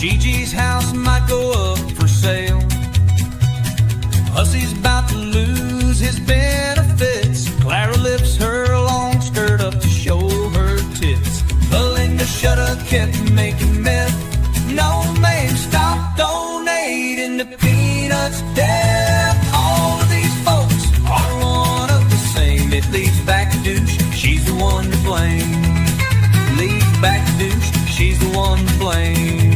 Gigi's house might go up for sale. Hussy's about to lose his benefits. Clara lifts her long skirt up to show her tits. Belinda Shutta kept making meth. No man stopped donating to Peanuts death. All of these folks are one of the same. It leads back to douche, she's the one to blame. Leads back to douche, she's the one to blame.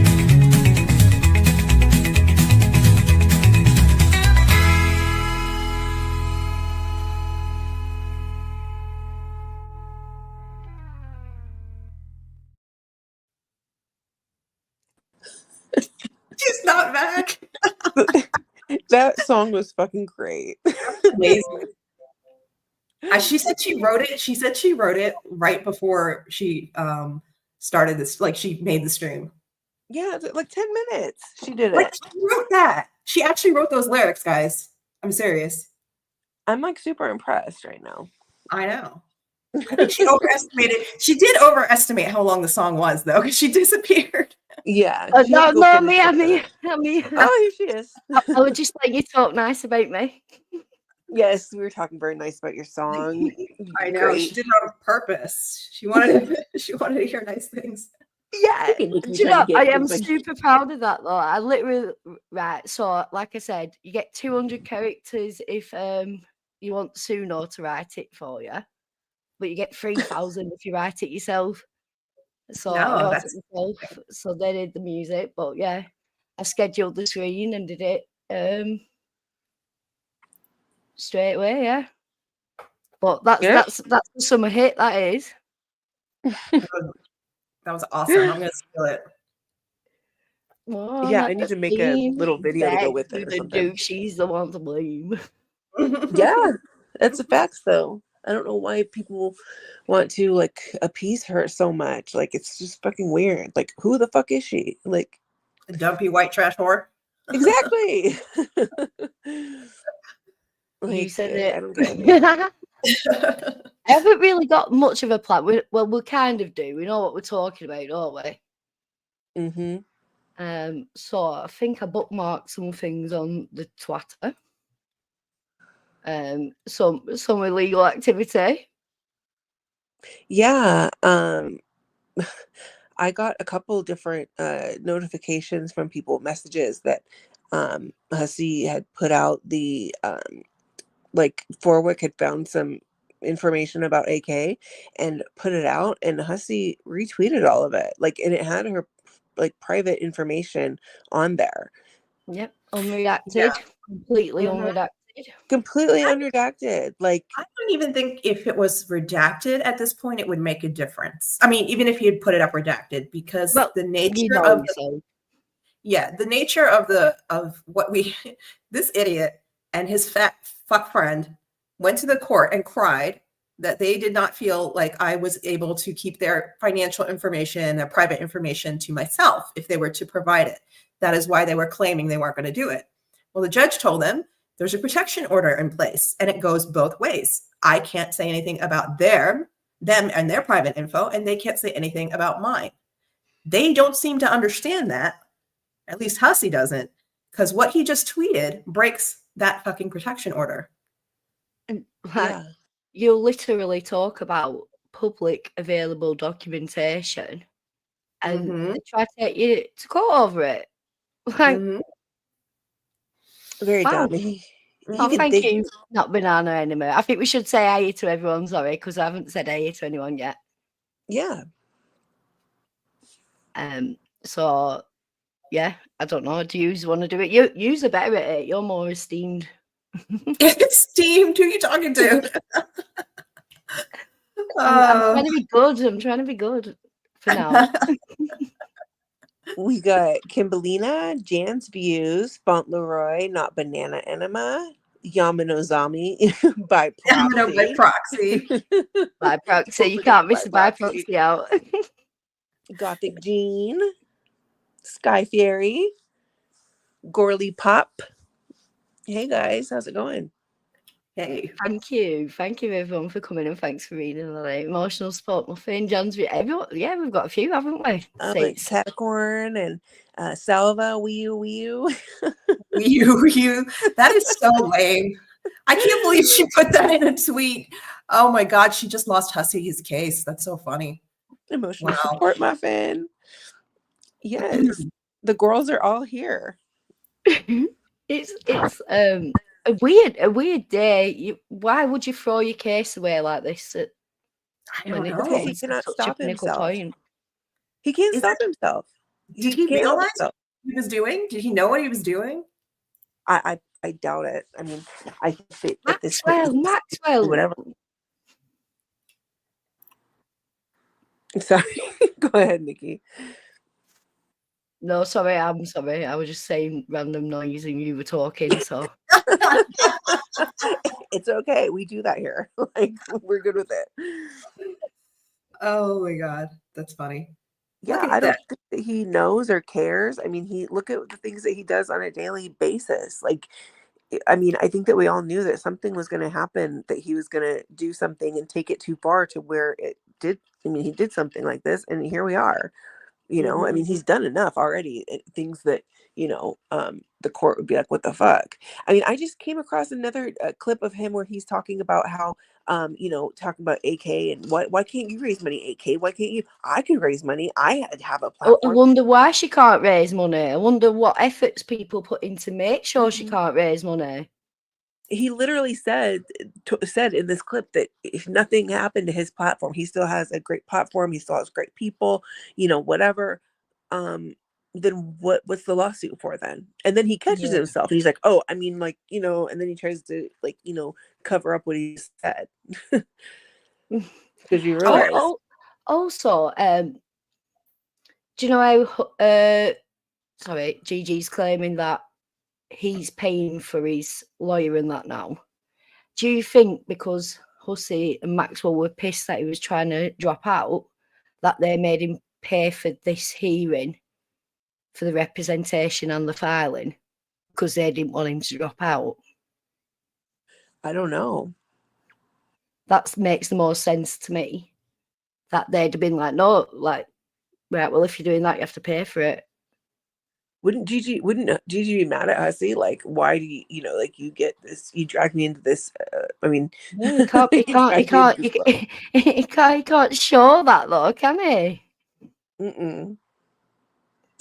She's not back. That song was fucking great. Amazing. She said she wrote it. She said she wrote it right before she started this. Like she made the stream. Yeah, like 10 minutes. She did Like it. she wrote that. She actually wrote those lyrics, guys. I'm serious. I'm like super impressed right now. I know. I think she overestimated. She did overestimate how long the song was, though, because she disappeared. Yeah. No, me. Oh, here she is. I would just let you talk nice about me. Yes, we were talking very nice about your song. I know. Great. She did it on purpose. She wanted to hear nice things. Yeah, do you know, I am super proud of that though. I literally so like I said, you get 200 characters if you want Suno to write it for you, but you get 3,000 if you write it yourself. So I wrote it myself, so they did the music, but yeah, I scheduled the screen and did it straight away, yeah. But that's a summer hit, that is. That was awesome. I'm gonna steal it. Well, yeah, I need to make a little video to go with it or something. She's the one to blame. Yeah, that's the facts though. I don't know why people want to like appease her so much. Like it's just fucking weird. Like who the fuck is she? Like A dumpy white trash whore. exactly. Like, you said it. I don't get it. I haven't really got much of a plan. We kind of do. We know what we're talking about, don't we? Mm-hmm. So I think I bookmarked some things on the Twitter. Some illegal activity. Yeah. I got a couple different notifications from people, messages that Hussey had put out the like Forwick had found some information about AK and put it out, and Hussey retweeted all of it, like, and it had her like private information on there. Yep, unredacted, completely unredacted. Completely unredacted. Like I don't even think if it was redacted at this point, it would make a difference. I mean, even if he had put it up redacted, because the nature of the nature of what this idiot and his fat fuck friend went to the court and cried that they did not feel like I was able to keep their financial information, their private information to myself if they were to provide it. That is why they were claiming they weren't going to do it. Well, the judge told them there's a protection order in place and it goes both ways. I can't say anything about them and their private info, and they can't say anything about mine. They don't seem to understand that. At least Hussey doesn't, because what he just tweeted breaks that fucking protection order. You literally talk about public available documentation and they try to get you to court over it. Like, very dumb. Thank you, not banana anymore. I think we should say aye to everyone, sorry, because I haven't said aye to anyone yet. Yeah. So yeah, I don't know. Do you want to do it? You're better at it. You're more esteemed. Esteemed? Who are you talking to? I'm trying to be good. I'm trying to be good for now. We got Kimberlina, Jan's Views, Fauntleroy, Not Banana Enema, Yamanozami by proxy. By proxy. By proxy. You can't miss the by proxy out. Gothic Jean, Sky Fairy, Gorley Pop. Hey guys, how's it going? Hey. Thank you everyone for coming, and thanks for reading the emotional support muffin. John's, everyone, yeah, we've got a few, haven't we? Like Catacorn and Salva, Wee You. You. That is so lame. I can't believe she put that in a tweet. Oh my God, she just lost Hussey's case. That's so funny. Emotional support muffin. Yes, the girls are all here. It's a weird day. Why would you throw your case away like this? I don't know. Because he cannot stop himself. He can't stop himself. Did he realize what he was doing? Did he know what he was doing? I doubt it. I mean, I think at this point, Maxwell, whatever. Sorry, go ahead, Nikki. No, sorry, I'm sorry. I was just saying random noise and you were talking, so. It's okay. We do that here. Like, we're good with it. Oh my God, that's funny. Yeah, I don't think that he knows or cares. I mean, look at the things that he does on a daily basis. Like, I mean, I think that we all knew that something was going to happen, that he was going to do something and take it too far to where it did. I mean, he did something like this, and here we are. You know, I mean, he's done enough already. Things that, the court would be like, what the fuck? I mean, I just came across another clip of him where he's talking about how, talking about AK and why can't you raise money, AK? Why can't you? I can raise money. I have a platform. I wonder why she can't raise money. I wonder what efforts people put in to make sure she can't raise money. He literally said in this clip that if nothing happened to his platform, he still has a great platform. He still has great people, whatever. Then what's the lawsuit for then? And then he catches himself. And he's like, oh, I mean, like, and then he tries to cover up what he said. Because you realize. Also, do you know how, sorry, Gigi's claiming that he's paying for his lawyer and that now. Do you think because Hussey and Maxwell were pissed that he was trying to drop out, that they made him pay for this hearing, for the representation and the filing, because they didn't want him to drop out? I don't know. That makes the most sense to me. That they'd have been like, no, like, right, well, if you're doing that, you have to pay for it. Wouldn't Gigi be mad at Hussey? Like, why do you, like, you get this, you drag me into this? I mean, he can't show that though, can he?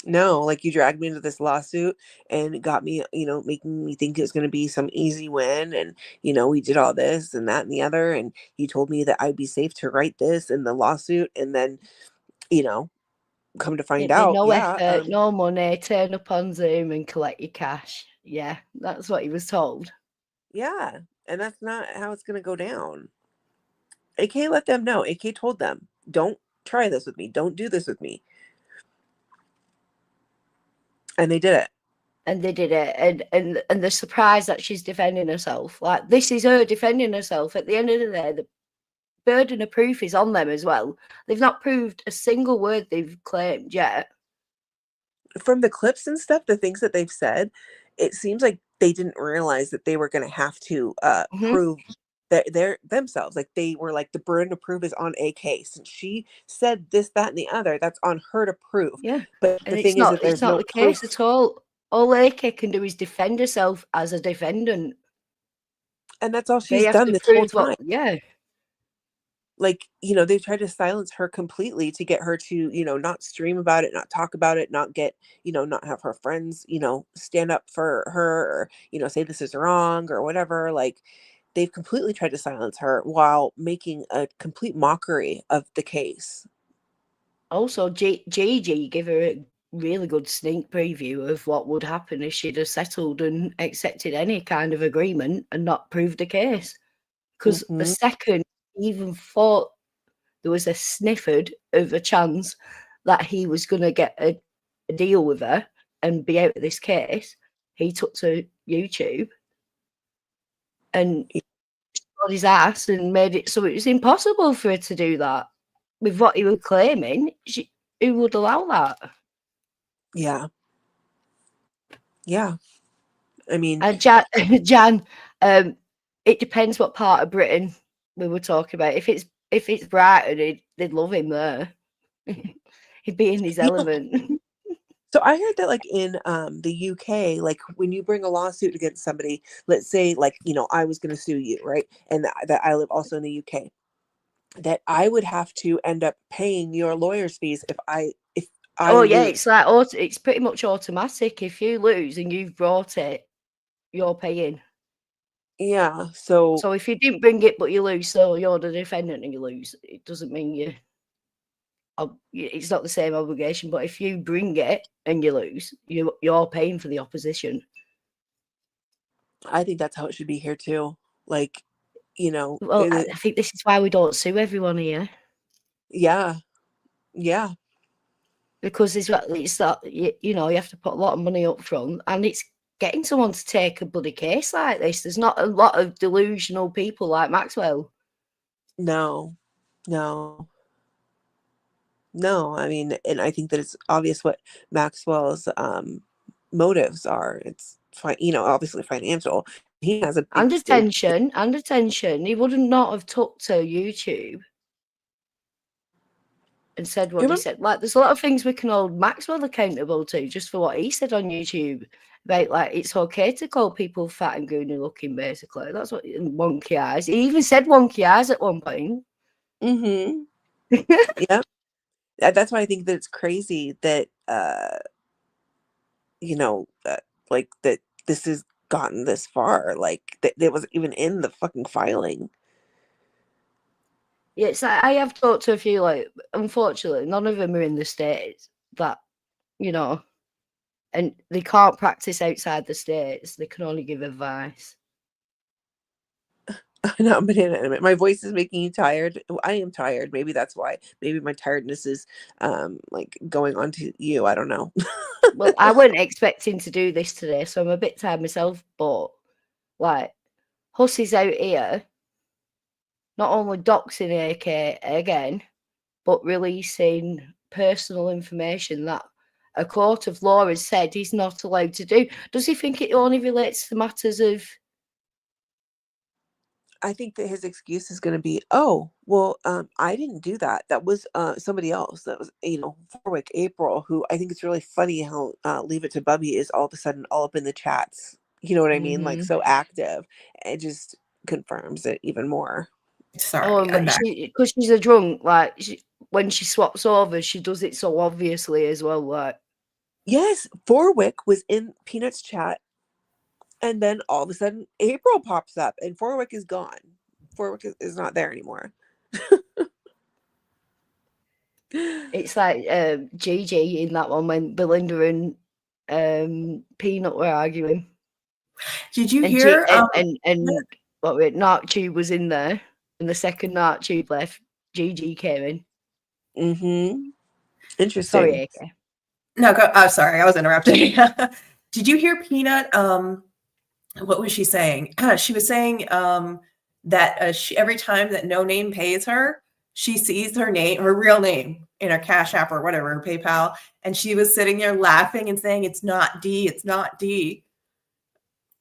No, like, you dragged me into this lawsuit and got me, making me think it was going to be some easy win. And, we did all this and that and the other. And you told me that I'd be safe to write this in the lawsuit. And then, come to find out, no effort, no money, turn up on Zoom and collect your cash. Yeah, that's what he was told. Yeah, and that's not how it's going to go down. AK let them know. AK told them, don't try this with me. Don't do this with me. And they did it. And they did it. And the surprise that she's defending herself. Like, this is her defending herself. At the end of the day, the burden of proof is on them as well. They've not proved a single word they've claimed yet. From the clips and stuff, the things that they've said, it seems like they didn't realize that they were going to have to prove that they're themselves. Like, they were like, the burden of proof is on AK. Since she said this, that, and the other, that's on her to prove. Yeah. But the thing is that there's no the case at all. All AK can do is defend herself as a defendant. And that's all she's done this whole time. Yeah. Like, they've tried to silence her completely to get her to, not stream about it, not talk about it, not get, not have her friends, stand up for her or, say this is wrong or whatever. Like, they've completely tried to silence her while making a complete mockery of the case. Also, Gigi gave her a really good sneak preview of what would happen if she'd have settled and accepted any kind of agreement and not proved the case. Because the second even thought there was a sniffed of a chance that he was going to get a deal with her and be out of this case, he took to YouTube and showed his ass and made it so it was impossible for her to do that. With what he was claiming, who would allow that? Yeah. Yeah. I mean, Jan, it depends what part of Britain we were talking about. If it's Brighton, they'd love him there. He'd be in his element. So I heard that like in the UK, like when you bring a lawsuit against somebody, let's say like, you know, I was going to sue you, right? And that I live also in the UK, that I would have to end up paying your lawyer's fees if I Oh yeah, lose. it's like it's pretty much automatic. If you lose and you've brought it, you're paying. Yeah. So if you didn't bring it but you lose, so you're the defendant and you lose, it doesn't mean it's not the same obligation. But if you bring it and you lose, you're paying for the opposition. I think that's how it should be here too. Like, you know. Well, I think this is why we don't sue everyone here. Yeah. Yeah. Because it's that, you know, you have to put a lot of money up front, and it's getting someone to take a bloody case like this. There's not a lot of delusional people like Maxwell. No. I mean, and I think that it's obvious what Maxwell's motives are. It's fine, you know, obviously financial. He has a big Under tension. He would not have took to YouTube and said what he said. Like, there's a lot of things we can hold Maxwell accountable to just for what he said on YouTube about, like, it's okay to call people fat and goony looking, basically. That's what, wonky eyes. He even said wonky eyes at one point. Mm-hmm. Yeah. That's why I think that it's crazy that, you know, like that this has gotten this far. Like that it was even in the fucking filing. Yeah, it's like I have talked to a few, like, unfortunately, none of them are in the States, that, you know, and they can't practice outside the States. They can only give advice. No, but my voice is making you tired. I am tired. Maybe that's why. Maybe my tiredness is like going on to you. I don't know. Well, I wasn't expecting to do this today, so I'm a bit tired myself, but like Hussey's out here not only doxing AK again, but releasing personal information that a court of law has said he's not allowed to do. Does he think it only relates to matters of... I think that his excuse is going to be, oh, well, I didn't do that. That was somebody else. That was, you know, Forwick, April, who I think it's really funny how Leave It to Bubby is all of a sudden all up in the chats. You know what I mean? Like so active. It just confirms it even more. Sorry, because she's a drunk. Like when she swaps over, she does it so obviously as well. Like, yes, Forwick was in Peanut's chat. And then all of a sudden, April pops up and Forwick is gone. Forwick is not there anymore. It's like Gigi in that one when Belinda and Peanut were arguing. Did you hear? What? Nartube was in there, and the second Nartube left, Gigi came in. Mm-hmm. Interesting. Sorry, AK. No, go. Oh, sorry, I was interrupting. Did you hear Peanut? What was she saying? She was saying that she, every time that No Name pays her, she sees her name, her real name, in her Cash App or whatever, her PayPal, and she was sitting there laughing and saying, "It's not D, it's not D."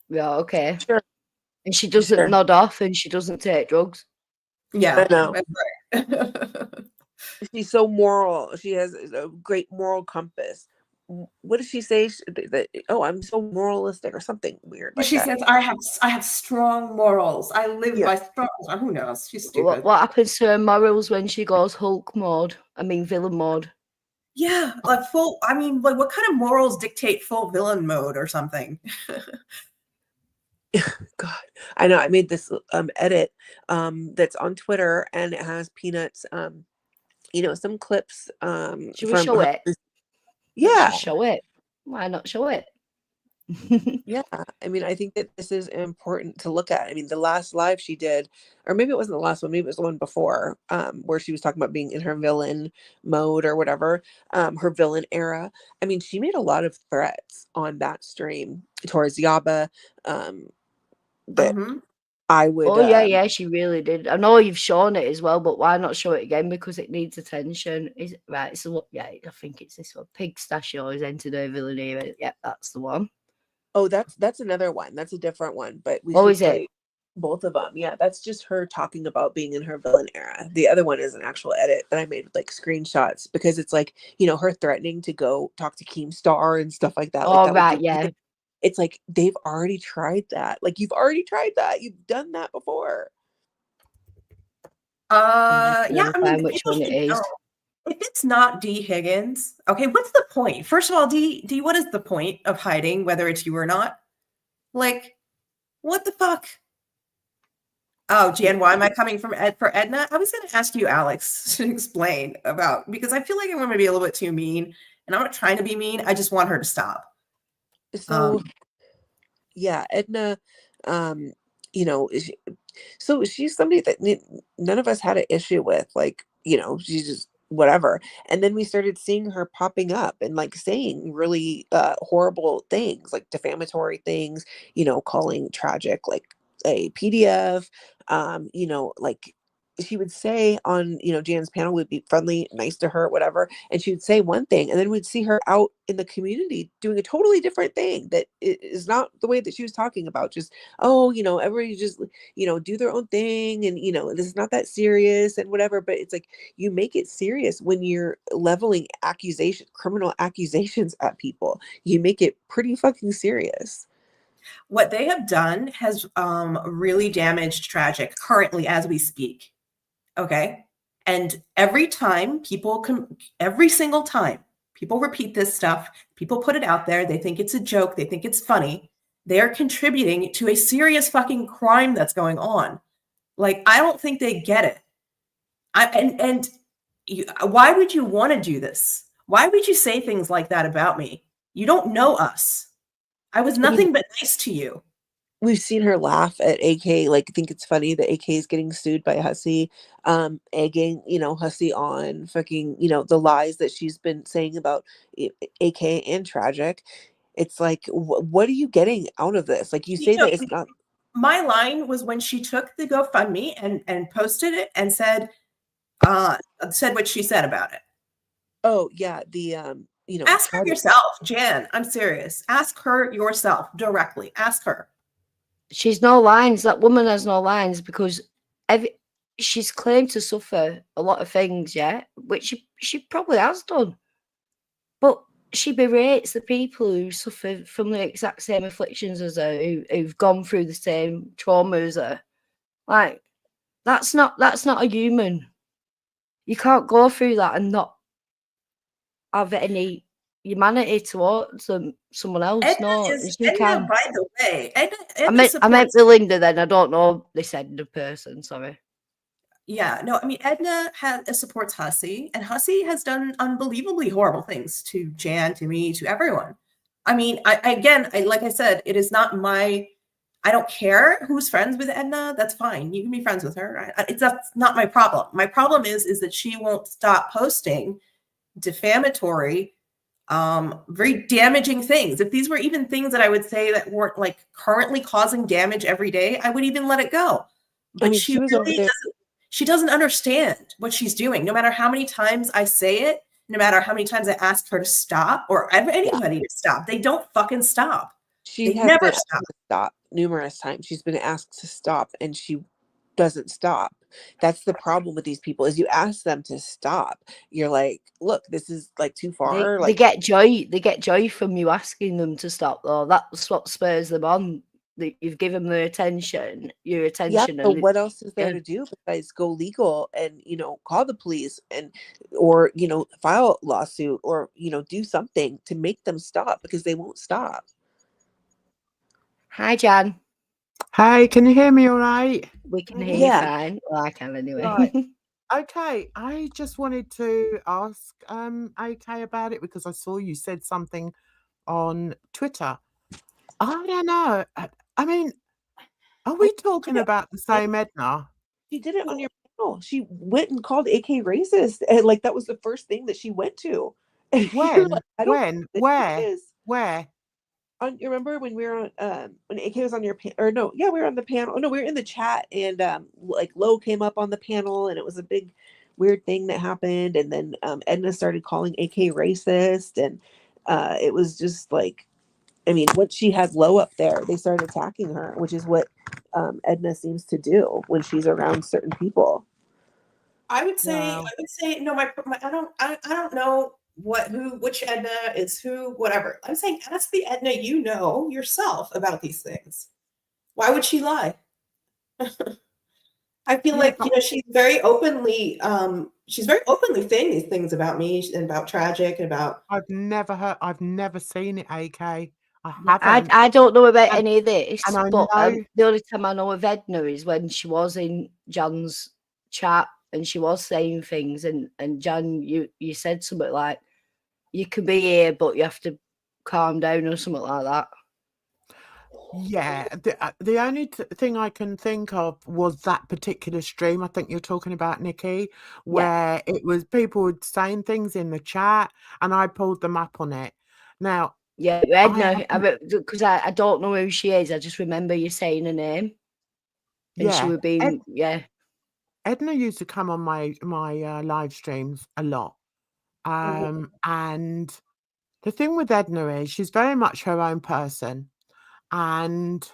Yeah, okay. Sure. And she doesn't nod off, and she doesn't take drugs. Yeah, I know. That's right. She's so moral. She has a great moral compass. What does she say? Oh, I'm so moralistic or something weird. Like she that. says, I have strong morals. I live by strong. Who knows? She's stupid. What happens to her morals when she goes Hulk mode? I mean, villain mode. Yeah, like full. I mean, like what kind of morals dictate full villain mode or something? God, I know. I made this edit that's on Twitter, and it has Peanuts. You know, some clips. Should we show it? Yeah, show it. Why not show it? Yeah, I mean, I think that this is important to look at. I mean, the last live she did, or maybe it wasn't the last one, maybe it was the one before, where she was talking about being in her villain mode or whatever, her villain era. I mean, she made a lot of threats on that stream towards Yaba, that I would. Oh yeah, she really did. I know you've shown it as well, but why not show it again? Because it needs attention. Is it right? So yeah, I think it's this one. Pigstachio has entered her villain era. Yep, that's the one. Oh, that's another one. That's a different one. But we is play, it? Both of them. Yeah, that's just her talking about being in her villain era. The other one is an actual edit that I made with like screenshots, because it's like, her threatening to go talk to Keemstar and stuff like that. Like Oh, that would right, get, yeah. it's like they've already tried that. Like, you've already tried that. You've done that before. Yeah, I mean, which one it is. If it's not D. Higgins, okay, what's the point? First of all, D, what is the point of hiding whether it's you or not? Like, what the fuck? Oh, Jan, why am I coming from for Edna? I was going to ask you, Alex, to explain about, because I feel like I'm going to be a little bit too mean, and I'm not trying to be mean. I just want her to stop. So, yeah, Edna, so she's somebody that none of us had an issue with. Like, she's just whatever. And then we started seeing her popping up and like saying really horrible things, like defamatory things, calling Tragic like a PDF, like she would say on, Jan's panel would be friendly, nice to her, whatever. And she would say one thing, and then we'd see her out in the community doing a totally different thing that is not the way that she was talking about. Just, oh, everybody just, do their own thing. And, this is not that serious and whatever. But it's like, you make it serious when you're leveling criminal accusations at people. You make it pretty fucking serious. What they have done has really damaged Tragic currently as we speak. Okay. And every single time people repeat this stuff, people put it out there, they think it's a joke, they think it's funny, they are contributing to a serious fucking crime that's going on. Like, I don't think they get it. Why would you want to do this? Why would you say things like that about me? You don't know us. I was nothing but nice to you. We've seen her laugh at AK, like, think it's funny that AK is getting sued by Hussey, egging, Hussey on fucking, the lies that she's been saying about AK and Tragic. It's like, what are you getting out of this? Like, you say that it's not. My line was when she took the GoFundMe and posted it and said what she said about it. Oh yeah, the ask her yourself, Jan. I'm serious. Ask her yourself directly. Ask her. She's no lines. That woman has no lines because she's claimed to suffer a lot of things, yeah, which she probably has done. But she berates the people who suffer from the exact same afflictions as her, who've gone through the same trauma as her. Like, that's not a human. You can't go through that and not have any humanity towards someone else. Edna, by the way, Edna I meant Belinda then. I don't know this end of person, sorry. Yeah, no, I mean, Edna supports Hussey, and Hussey has done unbelievably horrible things to Jan, to me, to everyone. I mean, like I said, it is not I don't care who's friends with Edna. That's fine. You can be friends with her. That's not my problem. My problem is that she won't stop posting defamatory, very damaging things. If these were even things that I would say that weren't like currently causing damage every day, I would even let it go. But I mean, she really she doesn't understand what she's doing. No matter how many times I say it, no matter how many times I ask her to stop or anybody to stop, they don't fucking stop. She has never stop numerous times. She's been asked to stop and she doesn't stop. That's the problem with these people, is you ask them to stop. You're like, look, this is like too far. They get joy. They get joy from you asking them to stop, though. That's what spurs them on. You've given them attention, your attention. Yeah, but what else is there to do besides go legal and, call the police or file a lawsuit or, do something to make them stop, because they won't stop. Hi, Jan. Hi, can you hear me all right? We can hear you fine. Well, I can anyway. Right. Okay, I just wanted to ask AK about it because I saw you said something on Twitter. I don't know. I mean, are we talking about the same Edna? She did it on your panel. She went and called AK racist, and like that was the first thing that she went to. When? Like, Where? You remember when we were on when AK was on your panel? We were on the panel. No, we were in the chat, and like Lo came up on the panel, and it was a big weird thing that happened, and then Edna started calling AK racist, and it was just like, I mean, once she had Lo up there, they started attacking her, which is what Edna seems to do when she's around certain people. I would say Wow. no. I don't know which Edna is who, whatever. I'm saying ask the Edna you know yourself about these things. Why would she lie? I feel Yeah, like she's very openly saying these things about me and about Tragic and about. I've never seen it, AK. I haven't. I don't know about And, any of this, and I but know. the only time I know of Edna is when she was in Jan's chat and she was saying things, and Jan, you said something like, "You can be here, but you have to calm down," or something like that. Yeah, the only thing I can think of was that particular stream. I think you're talking about, Nikki, where it was people saying things in the chat, and I pulled them up on it. Now, yeah, Edna, because I don't know who she is. I just remember you saying her name, and she would be Edna used to come on my live streams a lot, and the thing with Edna is she's very much her own person, and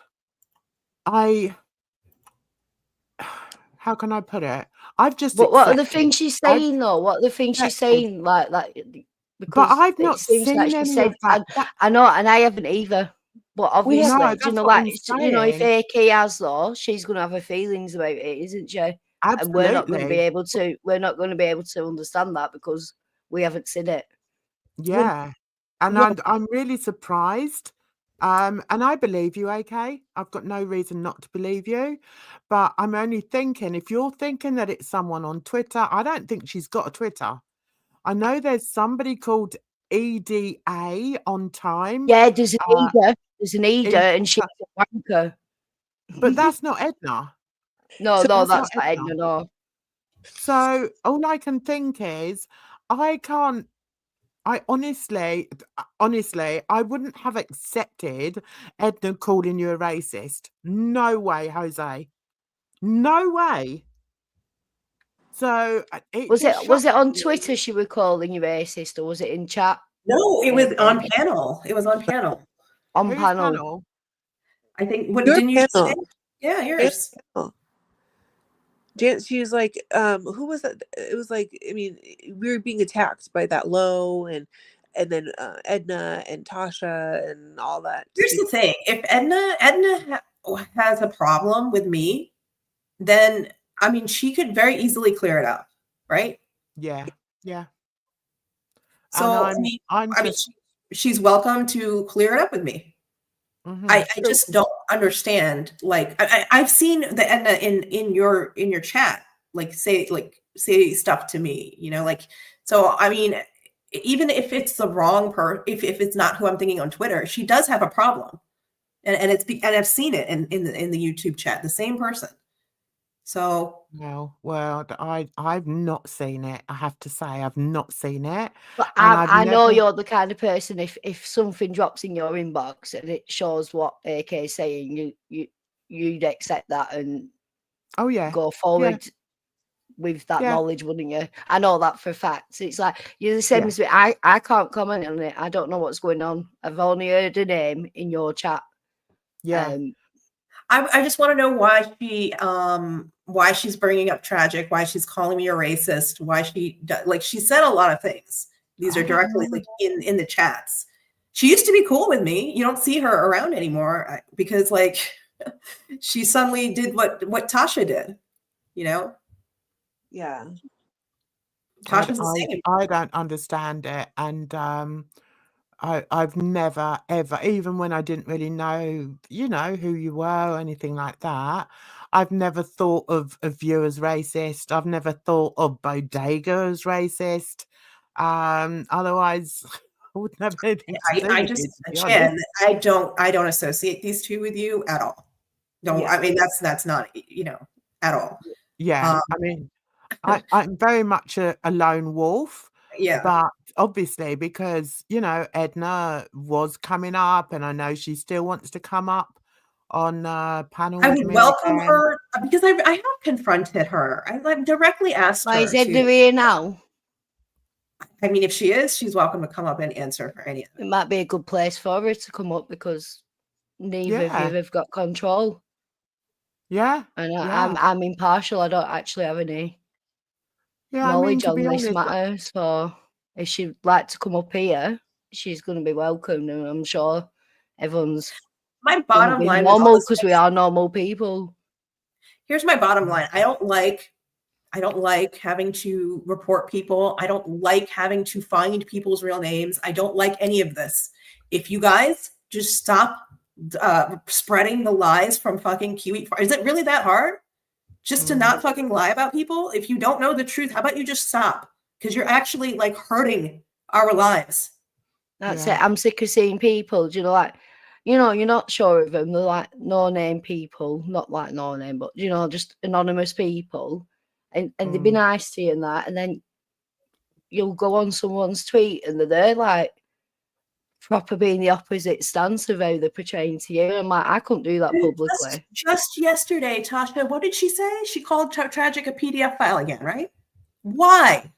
how can I put it? I've just But what are the accepted. things she's saying though? What are the things she's saying like that? Because But I've it not seems seen like she any said, of that. I know, and I haven't either. But obviously, No, do you that's know what what? I'm If saying. AK has though, she's going to have her feelings about it, isn't she? And we're not going to be Absolutely. able to. We're not going to be able to understand that because we haven't seen it. Yeah. And I'm really surprised. And I believe you, AK. I've got no reason not to believe you. But I'm only thinking, if you're thinking that it's someone on Twitter, I don't think she's got a Twitter. I know there's somebody called EDA on Time. Yeah, there's an Eda. There's an Eda, and she's a wanker. But that's not Edna. No, that's not Edna, no. So all I can think is I honestly, I wouldn't have accepted Edna calling you a racist. No way, Jose. No way. So Was it on Twitter she was calling you racist, or was it in chat? No, it was on panel. It was on panel. On panel. I think. What didn't you say? Yeah, yours. She was like, who was that? It was like, I mean, we were being attacked by that Low and then Edna and Tasha and all that. Here's the thing: if Edna has a problem with me, then I mean, she could very easily clear it up, right? Yeah, yeah. So she's welcome to clear it up with me. Mm-hmm. I just don't understand. Like I've seen the Edna in your chat, like say stuff to me, like, so I mean, even if it's the wrong if it's not who I'm thinking on Twitter, she does have a problem, and I've seen it in the YouTube chat, the same person. So well, I've not seen it. I have to say I've not seen it. But I know you're the kind of person, if something drops in your inbox and it shows what AK is saying, you'd accept that and go forward with that knowledge, wouldn't you? I know that for a fact. It's like you're the same as me. I can't comment on it. I don't know what's going on. I've only heard a name in your chat. Yeah. I just want to know why she's bringing up Tragic, why she's calling me a racist, why she said a lot of things. These are directly like in the chats. She used to be cool with me. You don't see her around anymore because like she suddenly did what Tasha did, Yeah. Tasha's the same. I don't understand it, and I've never ever, even when I didn't really know, who you were or anything like that, I've never thought of you as racist. I've never thought of Bodega as racist. Otherwise, I wouldn't have anything to do with you, to be honest. I don't associate these two with you at all. I mean that's not at all. Yeah, I mean, I'm very much a lone wolf. Yeah. But obviously, because, Edna was coming up, and I know she still wants to come up on panel. I would welcome her because I have confronted her. I've directly asked her. Is Edna here now? I mean, if she is, she's welcome to come up and answer for any of it. It might be a good place for her to come up because neither of you have got control. Yeah. And Yeah. I'm impartial. I don't actually have any Yeah. I mean, knowledge to on be this honest, matter. So if she'd like to come up here, she's going to be welcome, and I'm sure everyone's My going to bottom be line with all normal this because we are normal people. Here's my bottom line. I don't like having to report people. I don't like having to find people's real names. I don't like any of this. If you guys just stop spreading the lies from fucking Kiwi, is it really that hard? Just to not fucking lie about people? If you don't know the truth, how about you just stop? Because you're actually like hurting our lives. That's it. I'm sick of seeing people, do you know, like, you know, you're not sure of them. They're like no-name people, not like no-name, but, you know, just anonymous people. And they'd be nice to you and that. And then you'll go on someone's tweet and they're there, like, proper being the opposite stance of how they're portraying to you. I'm like, I couldn't do that publicly. Just yesterday, Tasha, what did she say? She called Tragic a PDF file again, right? Why?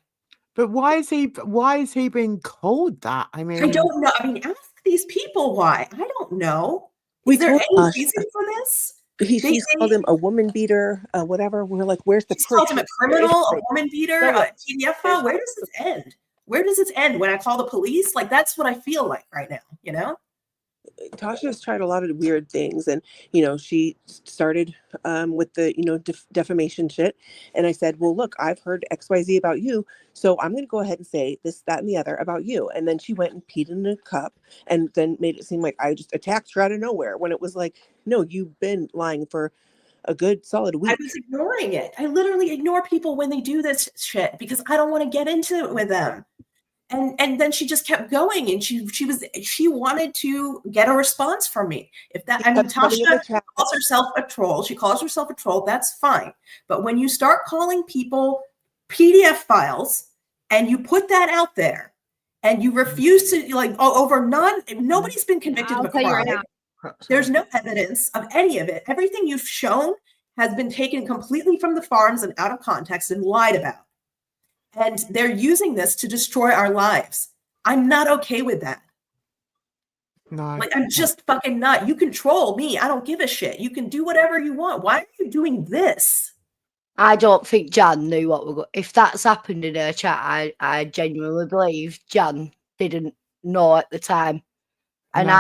But why is he being called that? I mean, I don't know. I mean, ask these people why. I don't know. We Is there told any Tasha. reason for this? She's called him a woman beater, whatever. We're like, where's the She's proof? called him a criminal, a woman beater, No, a PDF file. Where does this end? Where does it end? When I call the police? Like, that's what I feel like right now, you know? Tasha's tried a lot of weird things, and she started with the defamation shit, and I said, well, look, I've heard XYZ about you, so I'm going to go ahead and say this, that, and the other about you. And then she went and peed in a cup and then made it seem like I just attacked her out of nowhere, when it was like, no, you've been lying for a good solid week. I was ignoring it. I literally ignore people when they do this shit because I don't want to get into it with them. And then she just kept going, and she wanted to get a response from me. If that, I mean, Tasha calls herself a troll. She calls herself a troll. That's fine. But when you start calling people PDF files and you put that out there, and you refuse to nobody's been convicted of a crime. There's no evidence of any of it. Everything you've shown has been taken completely from the farms and out of context and lied about. And they're using this to destroy our lives. I'm not okay with that. No. Like, I'm just fucking not. You control me. I don't give a shit. You can do whatever you want. Why are you doing this? I don't think Jan knew what we're going. If that's happened in her chat, I genuinely believe Jan didn't know at the time. And No,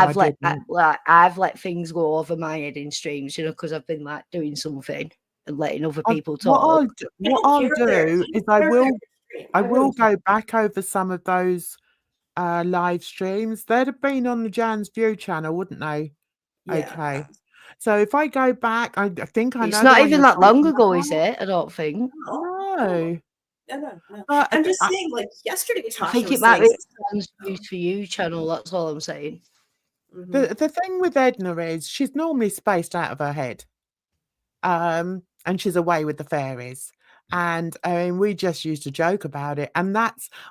I've let things go over my head in streams, because I've been like doing something and letting other people talk. What I'll do is I will go back over some of those live streams. They'd have been on the Jan's View channel, wouldn't they? Yeah. Okay. So if I go back, I think I know. It's not even that long ago, is it? I don't think. No. No. I'm just saying, like, yesterday, Tasha I think was it might be saying, Jan's View for You channel. That's all I'm saying. The thing with Edna is she's normally spaced out of her head. And she's away with the fairies. And I mean, we just used to joke about it. And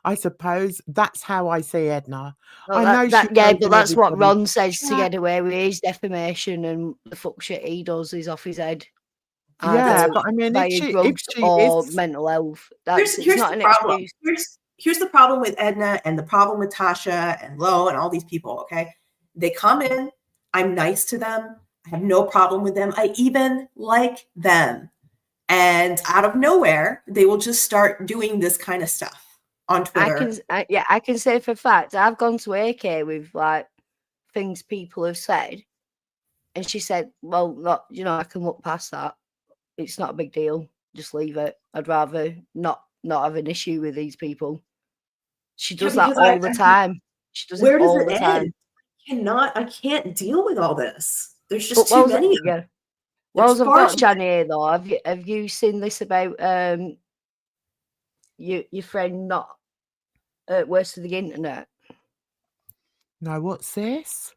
I suppose that's how I see Edna. Well, I know but that's what Ron says to get away with his defamation, and the fuck shit he does is off his head. Yeah, but I mean, if she is mental health, here's not an excuse. Here's the problem with Edna and the problem with Tasha and Lo and all these people, okay? They come in, I'm nice to them, I have no problem with them, I even like them. And out of nowhere, they will just start doing this kind of stuff on Twitter. I can say for a fact, I've gone to AK with like things people have said, and she said, well, not, I can look past that. It's not a big deal. Just leave it. I'd rather not have an issue with these people. She does that all the time. She does it all the time. I can't deal with all this. There's just too many of them. Well, I've got Jan here though. Have you seen this about your friend not worse to the internet? No, what's this?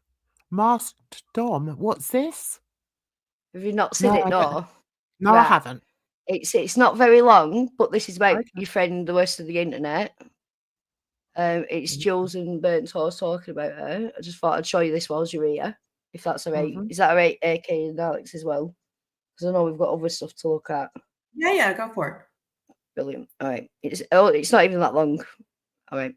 Masked Dom. What's this? Have you not seen it? No. No, right. I haven't. It's not very long, but this is about your friend the worst of the internet. It's Jules and Burnt Toast talking about her. I just thought I'd show you this whilst you're here, if that's all right. Is that all right, AK and Alex as well? Because I know we've got other stuff to look at. Yeah, go for it. Brilliant. All right. It's not even that long. All right.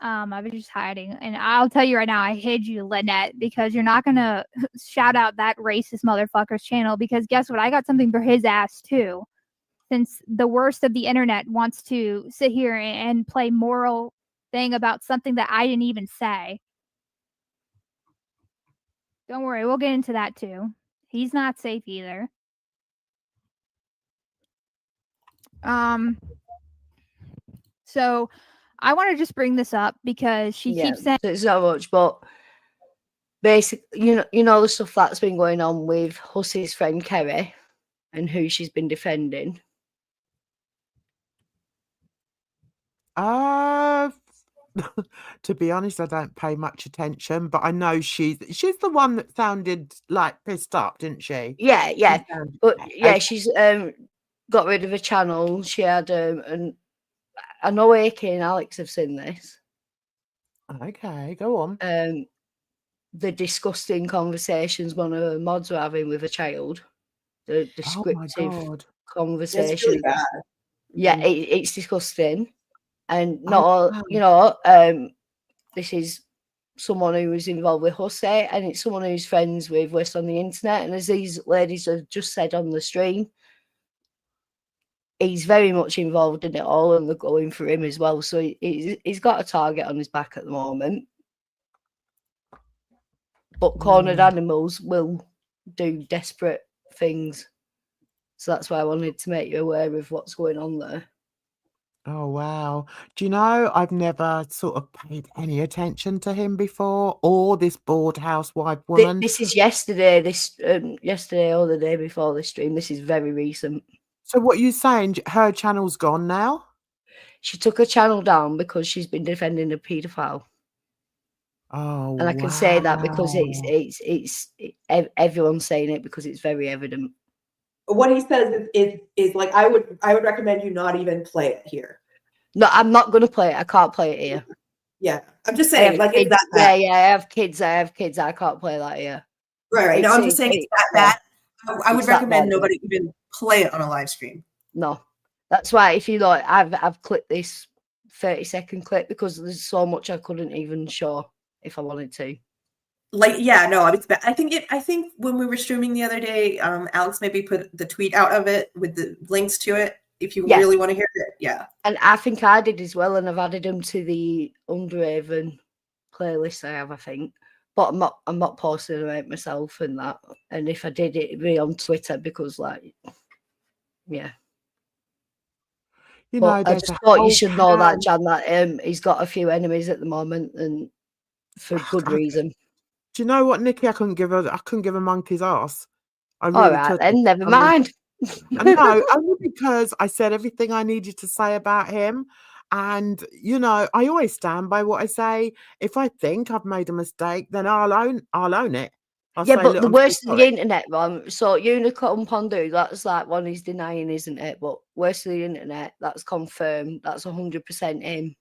I was just hiding. And I'll tell you right now, I hid you, Lynette, because you're not going to shout out that racist motherfucker's channel, because guess what? I got something for his ass, too. Since the worst of the internet wants to sit here and play moral thing about something that I didn't even say. Don't worry, we'll get into that, too. He's not safe either. So I want to just bring this up because she keeps saying it's not much, but basically, you know the stuff that's been going on with Hussey's friend Kerry and who she's been defending. To be honest, I don't pay much attention, but I know she's the one that sounded like pissed up, didn't she? Yeah. But yeah, she's got rid of a channel. She had and I know AK and Alex have seen this. Okay, go on. The disgusting conversations one of her mods were having with a child. The descriptive conversations. It's really bad. Yeah, it's disgusting. And not all, this is someone who was involved with Hussey, and it's someone who's friends with West on the internet. And as these ladies have just said on the stream, he's very much involved in it all, and they're going for him as well. So he's got a target on his back at the moment. But cornered animals will do desperate things. So that's why I wanted to make you aware of what's going on there. Oh, wow. Do you know, I've never sort of paid any attention to him before, or this bored housewife woman. This is yesterday, yesterday or the day before this stream. This is very recent. So what are you saying? Her channel's gone now? She took her channel down because she's been defending a paedophile. Oh, and I can say that because it's everyone's saying it because it's very evident. What he says is like, I would recommend you not even play it here. No, I'm not going to play it. I can't play it here. Yeah, I'm just saying, like, kids, it's that bad. Yeah, I have kids. I can't play that here. Right. No, I'm just saying it's that bad. I would recommend nobody even play it on a live stream. No, that's why if you like, I've clipped this 30-second clip because there's so much I couldn't even show if I wanted to. Like, yeah, no, I think when we were streaming the other day, Alex maybe put the tweet out of it with the links to it if you really want to hear it. Yeah. And I think I did as well, and I've added them to the Underhaven playlist I have, I think. But I'm not posting about myself and that. And if I did, it'd be on Twitter because, like, yeah. You know, I just thought you should know that, Jan, that he's got a few enemies at the moment, and for good reason. Do you know what, Nikki? I couldn't give a monkey's ass. I really All right, couldn't. then never mind. No, only because I said everything I needed to say about him. And, you know, I always stand by what I say. If I think I've made a mistake, then I'll own it. Yeah, but the worst of the internet one, so Unicorn Pondu, that's like one he's denying, isn't it? But worst of the internet, that's confirmed. That's 100% him.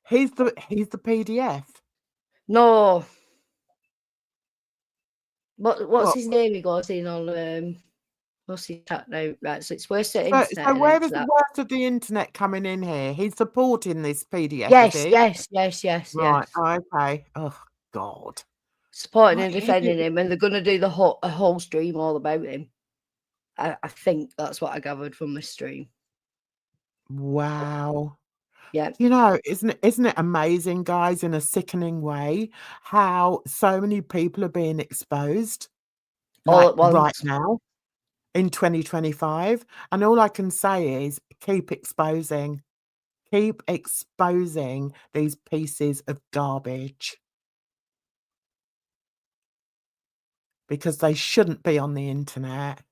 He's the PDF. No. What's his name? He goes in on what's his chat now? Right, so it's worst of the internet. So where is the worst of the internet coming in here? He's supporting this PDF. Yes. Right. Okay. Oh God. Supporting and defending him, and they're going to do a whole stream all about him. I think that's what I gathered from this stream. Wow. Yeah. You know, isn't it amazing, guys, in a sickening way, how so many people are being exposed all at once right now in 2025? And all I can say is keep exposing these pieces of garbage. Because they shouldn't be on the internet.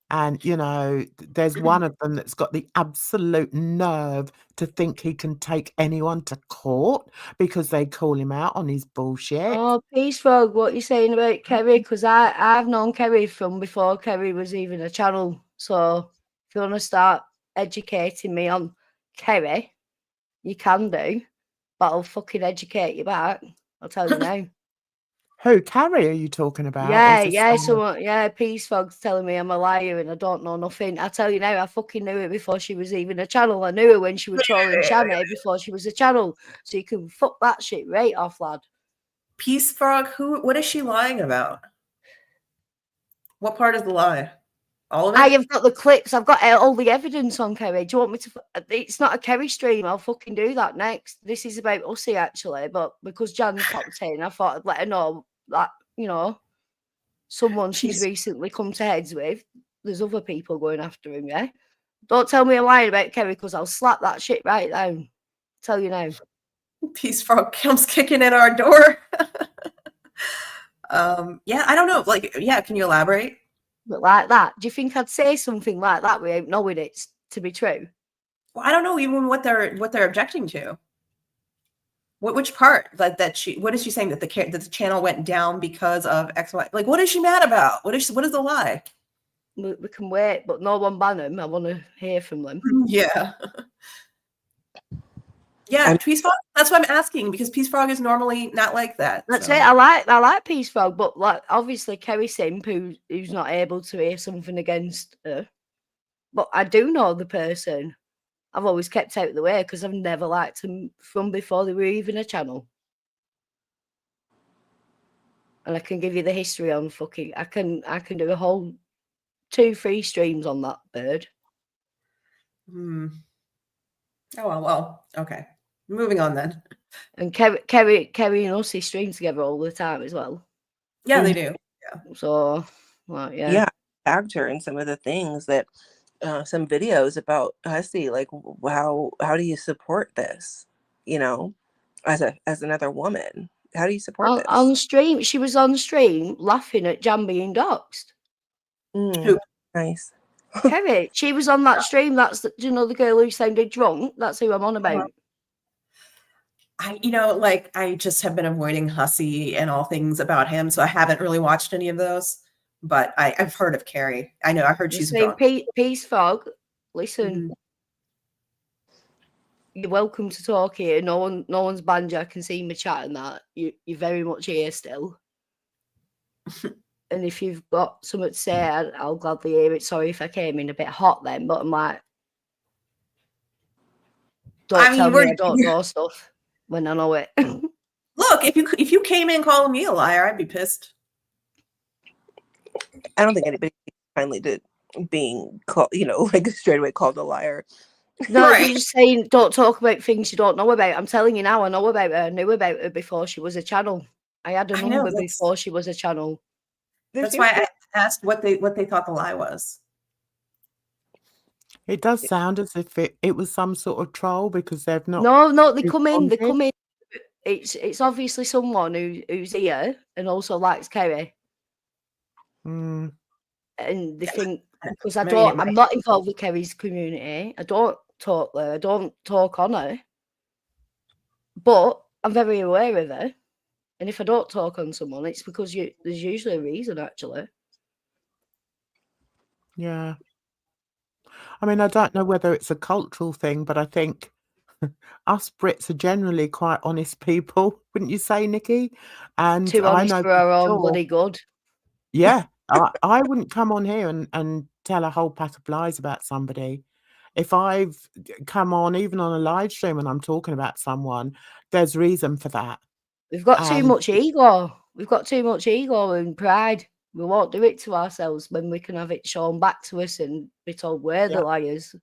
And, you know, there's one of them that's got the absolute nerve to think he can take anyone to court because they call him out on his bullshit. Oh, Peace Frog, what are you saying about Kerry? Because I've known Kerry from before Kerry was even a channel. So if you want to start educating me on Kerry, you can do. But I'll fucking educate you back. I'll tell you now. Who, Carrie, are you talking about? Or Yeah, is this yeah, someone? Peace Frog's telling me I'm a liar and I don't know nothing. I tell you now, I fucking knew it before she was even a channel. I knew her when she was trolling Shammy before she was a channel. So you can fuck that shit right off, lad. Peace Frog, what is she lying about? What part is the lie? All of it? I have got the clips. I've got all the evidence on Kerry. Do you want me to? It's not a Kerry stream. I'll fucking do that next. This is about Ussy, actually. But because Jan popped in, I thought I'd let her know that, you know, someone she's recently come to heads with. There's other people going after him, yeah? Don't tell me I'm lying about Kerry because I'll slap that shit right down. Tell you now. Peace Frog comes kicking in our door. Yeah, I don't know. Like, yeah, can you elaborate? But like that, do you think I'd say something like that without knowing it's to be true? Well, I don't know even what they're objecting to. Which part? What is she saying that the channel went down because of X, Y? Like, what is she mad about? What is the lie? We can wait, but no one ban them. I want to hear from them. Yeah. Yeah, Peace Frog. That's what I'm asking, because Peace Frog is normally not like that. That's it. I like Peace Frog, but like obviously Kerry Simp, who's not able to hear something against her. But I do know the person. I've always kept out of the way because I've never liked them from before they were even a channel. And I can give you the history on fucking. I can do a whole 2-3 streams on that bird. Oh well. Okay. Moving on then. And Kerry and Ussy stream together all the time as well. Yeah, they do. Yeah. So, well, yeah. Yeah, I tagged her in some of the things that, some videos about Hussey, like how do you support this? You know, as another woman, how do you support this? On stream, she was on stream laughing at Jan being doxxed. Who? Nice. Kerry, she was on that stream. That's do you know the girl who sounded drunk? That's who I'm on about. I just have been avoiding Hussey and all things about him, so I haven't really watched any of those. But I've heard of Carrie. I heard she's drunk. Peace Frog, listen. You're welcome to talk here. No one's banned you. I can see my chat and that. You're very much here still. And if you've got something to say, I'll gladly hear it. Sorry if I came in a bit hot then, but I'm like, tell me I don't know stuff when I know it. Look, if you came in calling me a liar, I'd be pissed. I don't think anybody finally did being called, like straight away called a liar. No, you're just saying don't talk about things you don't know about. I'm telling you now, I know about her. I knew about her before she was a channel. I had a number before she was a channel. That's why I asked what they thought the lie was. It does sound as if it was some sort of troll because they've not. No, they come in. It's obviously someone who's here and also likes Kerry. Mm. And they think because I'm not involved with Kerry's community. I don't talk there. I don't talk on her. But I'm very aware of her. And if I don't talk on someone, it's because there's usually a reason, actually. Yeah. I mean, I don't know whether it's a cultural thing, but I think us Brits are generally quite honest people, wouldn't you say, Nikki? And too honest for our own bloody good. Yeah. I wouldn't come on here and tell a whole pack of lies about somebody. If I've come on, even on a live stream, and I'm talking about someone, there's reason for that. We've got too much ego. We've got too much ego and pride. We won't do it to ourselves when we can have it shown back to us and be told we're the liars.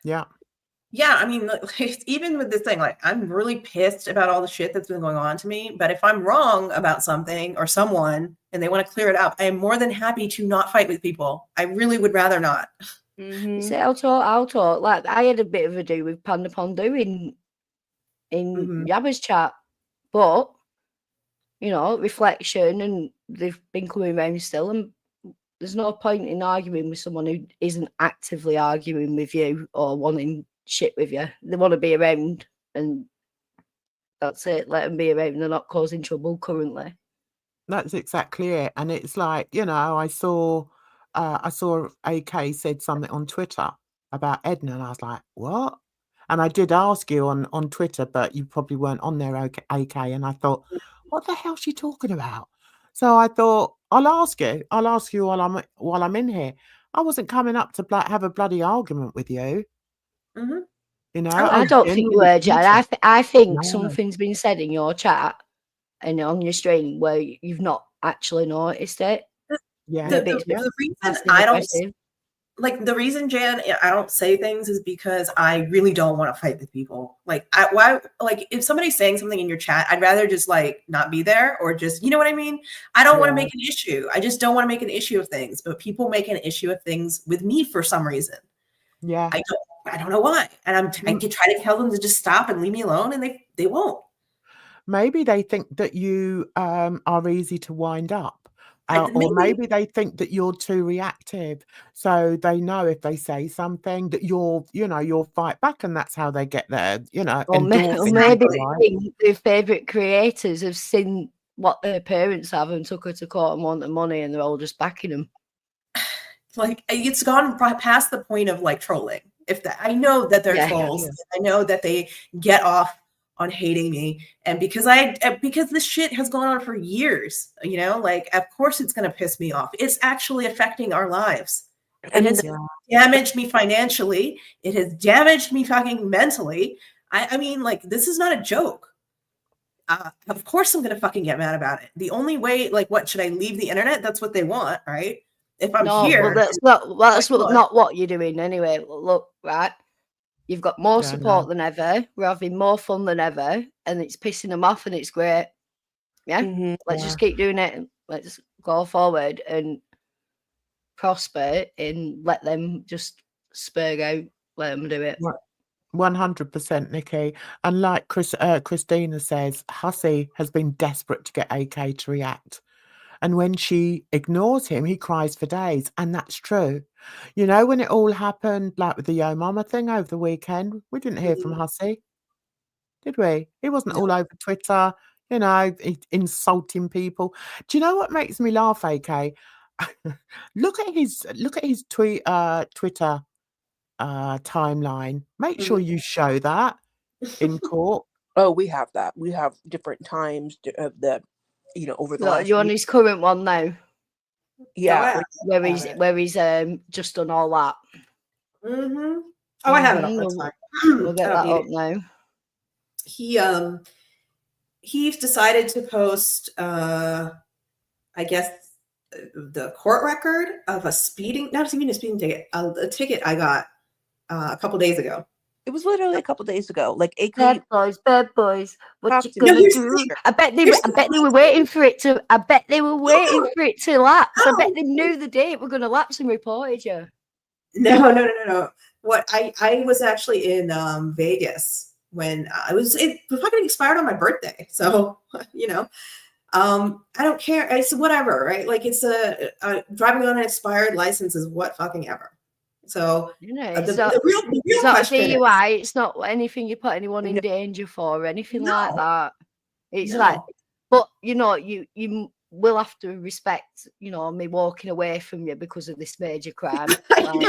Yeah. Yeah, I mean, even with this thing, like, I'm really pissed about all the shit that's been going on to me. But if I'm wrong about something or someone and they want to clear it up, I am more than happy to not fight with people. I really would rather not. See, I'll talk. Like, I had a bit of a do with Panda Pondu in Yabba's chat. But, reflection, and they've been coming around still. And there's no point in arguing with someone who isn't actively arguing with you or wanting shit with you. They want to be around, and that's it. Let them be around. They're not causing trouble currently. That's exactly it. And it's like, I saw AK said something on Twitter about Edna, and I was like, what? And I did ask you on Twitter, but you probably weren't on there, AK. And I thought, what the hell's she talking about? So I thought, I'll ask you while I'm in here. I wasn't coming up to have a bloody argument with you. Mm-hmm. You know, I I'm don't think you were, Jan. I think No. something's been said in your chat and on your stream where you've not actually noticed it. Yeah. The reason I don't like the reason, Jan, I don't say things is because I really don't want to fight with people. Like, if somebody's saying something in your chat, I'd rather just like not be there or just, you know what I mean? I don't want to make an issue. I just don't want to make an issue of things. But people make an issue of things with me for some reason. Yeah. I don't know why. And I could try to tell them to just stop and leave me alone, and they won't. Maybe they think that you are easy to wind up. Or maybe they think that you're too reactive, so they know if they say something that you'll fight back, and that's how they get there. Or maybe their favourite creators have seen what their parents have and took her to court and want the money, and they're all just backing them. Like, it's gone past the point of like trolling. I know that they're trolls, I know that they get off on hating me, and because this shit has gone on for years, like, of course it's going to piss me off. It's actually affecting our lives, and it's damaged me financially. It has damaged me fucking mentally. I mean, like, this is not a joke. Of course I'm going to fucking get mad about it. The only way, like, what, should I leave the internet? That's what they want, right? If I'm here, that's not what you're doing anyway. Look, right. You've got more support than ever. We're having more fun than ever, and it's pissing them off, and it's great. Yeah, let's just keep doing it. And let's go forward and prosper, and let them just spurg out. Let them do it. 100%, Nikki. And like Christina says, Hussey has been desperate to get AK to react. And when she ignores him, he cries for days. And that's true. When it all happened, like with the Yo Mama thing over the weekend, we didn't hear from Hussey, did we? He wasn't all over Twitter, insulting people. Do you know what makes me laugh, AK? Look at his Twitter timeline. Make sure you show that in court. Oh, we have that. We have different times of the over the last you're on his current one now. Yeah, where he's just done all that. Mm-hmm. Oh, I have it up. That's fine. We'll get that up now. He's decided to post, I guess, the court record of not even a speeding ticket, a ticket I got a couple days ago. It was literally a couple days ago. Like, bad boys. What you gonna do? I bet they were waiting for it to. I bet they were waiting for it to lapse. I bet they knew the date were going to lapse and reported you. No. What I was actually in Vegas when it fucking expired on my birthday. So I don't care. It's whatever, right? Like, it's driving on an expired license is what fucking ever. So the real question is, DUI. It's not anything you put anyone in danger for or anything like that. It's like, but you will have to respect, me walking away from you because of this major crime. I don't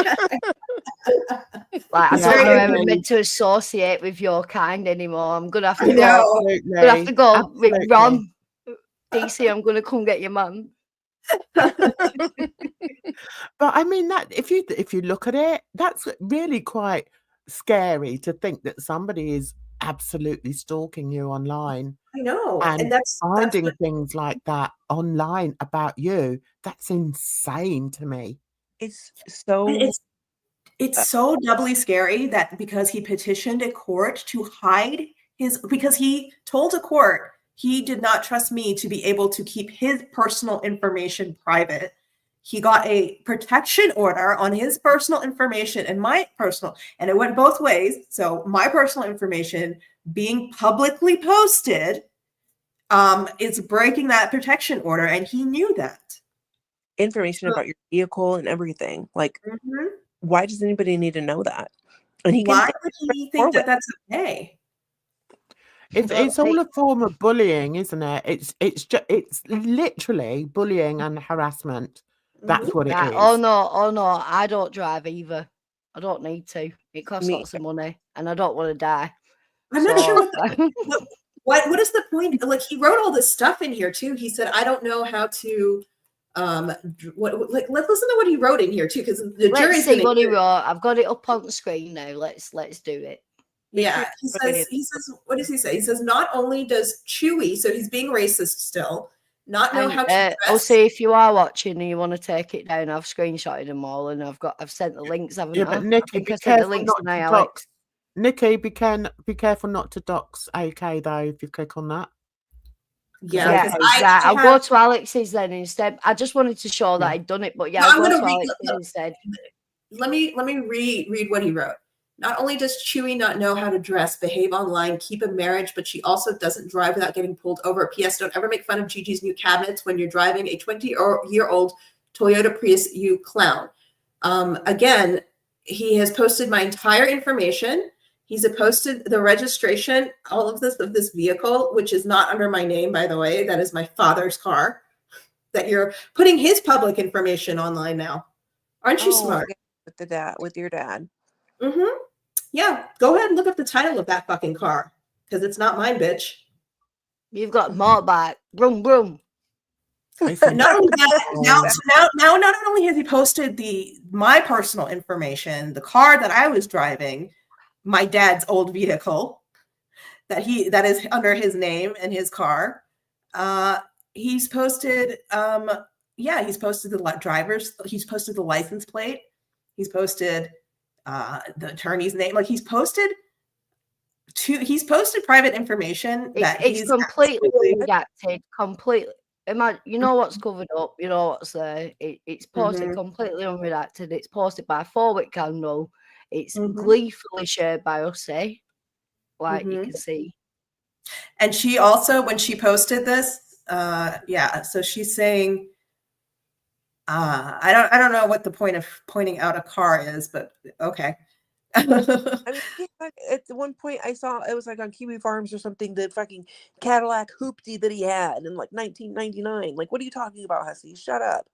know I'm meant to associate with your kind anymore. I'm gonna have to go. Gonna have to go with Ron. DC, I'm gonna come get your man. But I mean, that if you look at it, that's really quite scary to think that somebody is absolutely stalking you online. I know, and that's finding things like that online about you. That's insane to me. It's so doubly scary that because he petitioned a court to hide because he told a court he did not trust me to be able to keep his personal information private. He got a protection order on his personal information and my personal, and it went both ways. So my personal information being publicly posted is breaking that protection order, and he knew that. Information about your vehicle and everything. Like, why does anybody need to know that? And why would he think that that's okay? It's all a form of bullying, isn't it? It's literally bullying and harassment. That's what it is. Oh no, I don't drive either. I don't need to. It costs lots of money, and I don't want to die. I'm not sure what is the point? Like, he wrote all this stuff in here too. He said, I don't know how to let's listen to what he wrote in here too, because the jury's see what he hear. wrote. I've got it up on the screen now. Let's do it. Yeah, he says, what does he say? He says, not only does Chewy, so he's being racist still, not know how to dress. I'll see if you are watching and you want to take it down. I've screenshotted them all and I've sent the links, haven't I? But Nikki, be careful not to dox. Nikki, be careful not to dox AK though if you click on that. Yeah, I'll go to Alex's then instead. I just wanted to show that I'd done it, but I'll go to Alex's instead. Let me read what he wrote. Not only does Chewy not know how to dress, behave online, keep a marriage, but she also doesn't drive without getting pulled over. P.S. Don't ever make fun of Gigi's new cabinets when you're driving a 20-year-old Toyota Prius, you clown. Again, he has posted my entire information. He's posted the registration, all of this vehicle, which is not under my name, by the way. That is my father's car. That you're putting his public information online now. Aren't you smart? With your dad. Mm-hmm. Yeah, go ahead and look up the title of that fucking car, because it's not mine, bitch. You've got motorbike. Vroom, vroom. Not only that, now not only has he posted my personal information, the car that I was driving, my dad's old vehicle, that is under his name and his car. He's posted he's posted the drivers, he's posted the license plate, he's posted the attorney's name. Like, he's posted private information that it's completely redacted. Completely. You know what's covered up. You know what's there. It's posted completely unredacted. It's posted by 4-Wick Candle. It's gleefully shared by us, like you can see. And she also, when she posted this, so she's saying, I don't know what the point of pointing out a car is, but okay. I mean, at one point I saw it was like on Kiwi Farms or something, the fucking Cadillac hoopty that he had in like 1999. Like, what are you talking about, Hussey? Shut up.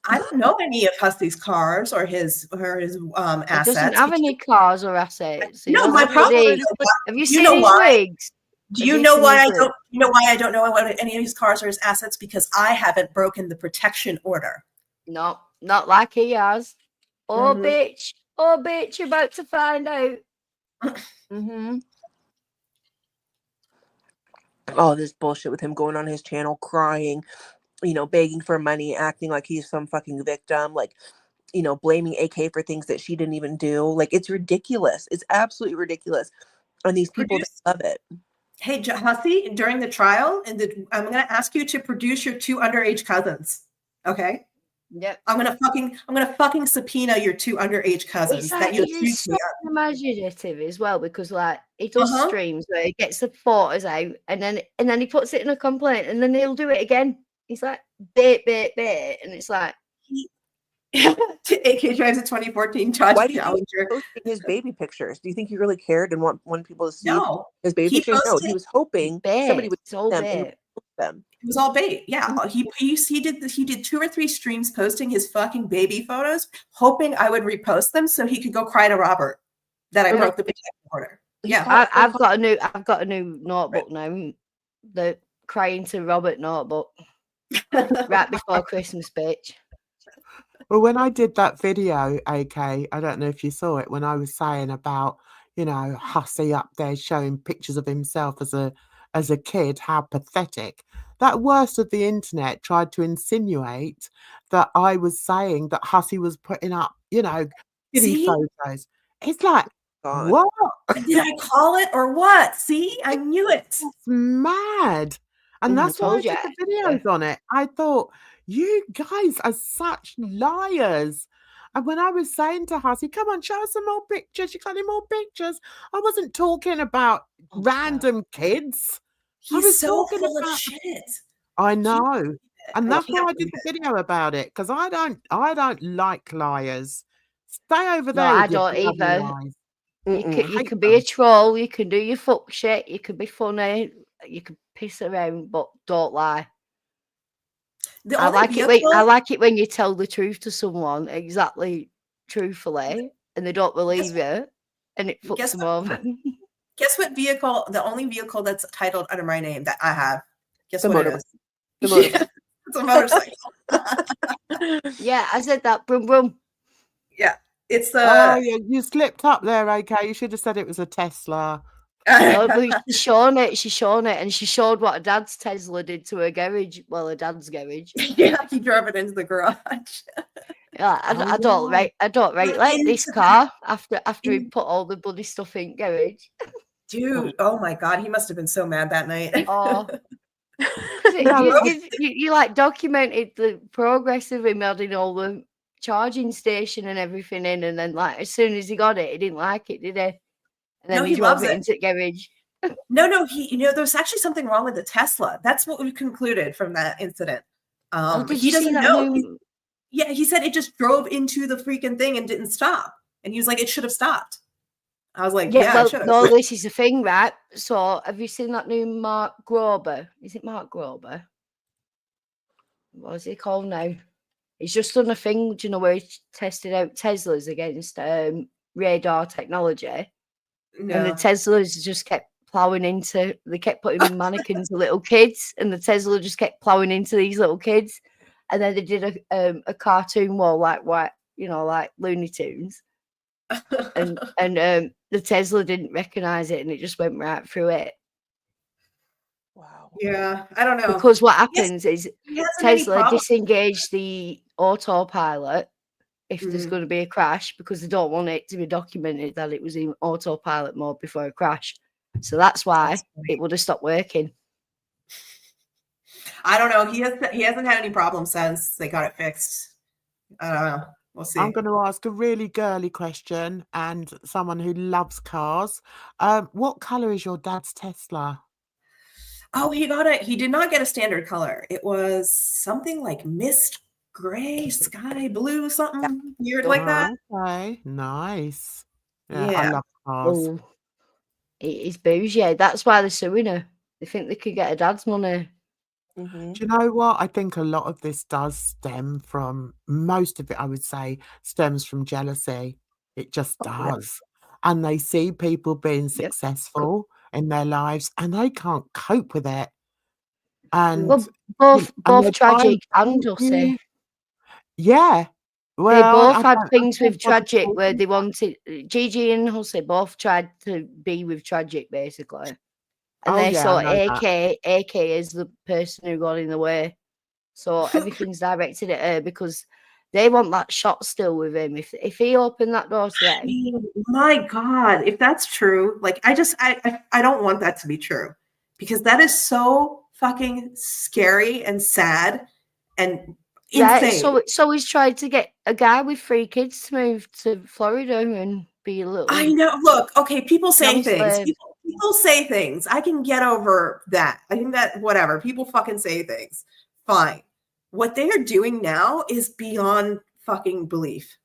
I don't know any of Hussey's cars or his assets. He doesn't have any cars or assets. No, my problem. Have you seen his wigs? Do you know why I don't? You know why I don't know what any of his cars or his assets? Because I haven't broken the protection order. No, not like he has. Oh, bitch. Oh, bitch, you're about to find out. Oh, this bullshit with him going on his channel, crying, begging for money, acting like he's some fucking victim, like, blaming AK for things that she didn't even do. Like, it's ridiculous. It's absolutely ridiculous. And these people love it. Hey, Hussey, during the trial, I'm going to ask you to produce your 2 underage cousins. Okay. Yep. I'm gonna fucking subpoena your 2 underage cousins. He's so imaginative as well, because like he does streams where he gets the photos out and then he puts it in a complaint and then he'll do it again. He's like bait, and it's like AK drives a 2014 Dodge Why do you Challenger. Posting his baby pictures? Do you think he really cared and want people to see his baby he pictures? No, he was hoping somebody would see them. It was all bait. Yeah, he did 2 or 3 streams posting his fucking baby photos, hoping I would repost them so he could go cry to Robert that I broke the protection order. Yeah, I've got a new notebook now. The crying to Robert notebook right before Christmas, bitch. Well, when I did that video, AK, I don't know if you saw it, when I was saying about, Hussey up there showing pictures of himself as a kid, how pathetic. That worst of the internet tried to insinuate that I was saying that Hussey was putting up, kiddie photos. It's like, what? Did I call it or what? See, I knew it. It's mad. And that's why I did the videos on it. I thought, you guys are such liars. And when I was saying to Hussey, come on, show us some more pictures. You got any more pictures? I wasn't talking about random kids. He's so full of shit. I know. And that's why I did the video about it, because I don't like liars. Stay over there. No, I don't either. You can be a troll, you can do your fuck shit, you can be funny, you can piss around, but don't lie. I like it when you tell the truth to someone exactly truthfully and they don't believe you and it fucks them over. Guess what vehicle? The only vehicle that's titled under my name that I have. Guess The what motorbike. it is? The motorbike. It's a motorcycle. Yeah, I said that. Brum brum. Yeah, it's the. Oh, yeah, you slipped up there, okay. You should have said it was a Tesla. No, but she's shown it. She's shown it, and she showed what her dad's Tesla did to her garage. Well, her dad's garage. Yeah, he drove it into the garage. Yeah, I don't yeah. I don't like this car after he put all the bloody stuff in garage. Dude, oh my god, he must have been so mad that night. Oh, Yeah, you like documented the progress of him adding all the charging station and everything in, and then like as soon as he got it, he didn't like it, did he? And then No, he he drove loves it it. into the garage. No, there's actually something wrong with the Tesla. That's what we concluded from that incident. Did He you see doesn't that know. new- Yeah, he said it just drove into the freaking thing and didn't stop. And he was like, it should have stopped. I was like, yeah, well, it should have. no, this is the thing, right? So, have you seen that new Mark Grober? Is it Mark Grober? What is he called now? He's just done a thing, do you know, where he tested out Teslas against radar technology. And the No. Teslas just kept plowing into, they kept putting mannequins of little kids, and the Tesla just kept plowing into these little kids. And then they did a cartoon wall like what, you know, like Looney Tunes. And the Tesla didn't recognize it, and it just went right through it. Wow. Yeah, I don't know. Because what happens is He hasn't any Tesla problem. disengage the autopilot if there's Mhm. going to be a crash, because they don't want it to be documented that it was in autopilot mode before a crash. So that's why That's funny. it would have stopped working. I don't know. He hasn't had any problems since they got it fixed. I don't know. We'll see. I'm going to ask a really girly question, and someone who loves cars. What color is your dad's Tesla? Oh, he did not get a standard color. It was something like mist gray, sky blue, something weird like that. Okay, nice. Yeah, I Yeah. love cars. Oh, it is bougie. That's why they're suing her. They think they could get her dad's money. Mm-hmm. Do you know what? I think a lot of this does stem from, most of it, I would say, stems from jealousy. It just does. And they see people being successful in their lives, and they can't cope with it. And Well, both tragic and Dusty. Yeah. Well, They both I had don't- I things don't with want to Tragic talk- where they wanted Gigi and Hussey both tried to be with Tragic basically. And Oh, they yeah, saw I know that. AK as the person who got in the way. So everything's directed at her because they want that shot still with him. If he opened that door to I them, mean, my God, if that's true, like I don't want that to be true, because that is so fucking scary and sad and insane. right? So he's tried to get a guy with 3 kids to move to Florida and be a little. I know. Look, okay, people say Young things. slave. People say things. I can get over that. I think that whatever. People fucking say things. Fine. What they are doing now is beyond fucking belief.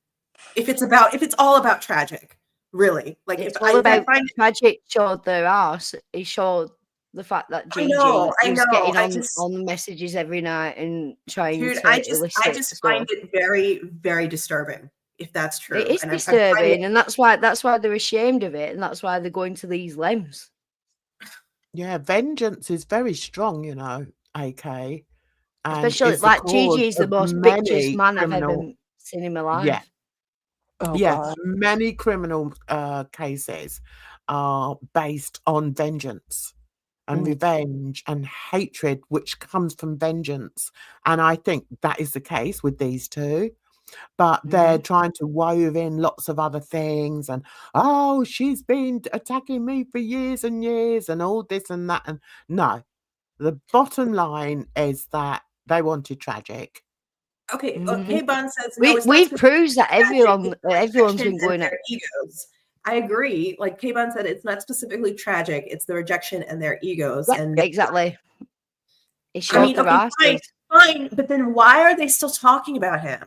If it's all about Tragic, really. Like It's if all about I find Tragic showed their ass. He showed the fact that Gigi I was know. getting I on just- on messages every night and trying dude, to I just elicit find stuff. it very, very disturbing if that's true. It is And I find disturbing, it- and that's why they're ashamed of it, and that's why they're going to these lengths. Yeah, vengeance is very strong, you know, AK. And Especially it's the like cause Gigi is the of most many bitchiest man I've ever criminal- seen in my life. Yeah. Oh, Yeah, God. many criminal cases are based on vengeance and revenge and hatred, which comes from vengeance. And I think that is the case with these two. But they're trying to wove in lots of other things, and oh, she's been attacking me for years and years, and all this and that. And no, the bottom line is that they wanted Tragic. Okay, Mhm. K-Bun says no, it's not We've specific proved that Tragic, everyone's it's been rejection going and at. their egos. I agree. Like K-Bun said, it's not specifically Tragic, it's the rejection and their egos. Yeah, and exactly. It I showed mean, their okay, asses. fine, but then why are they still talking about him?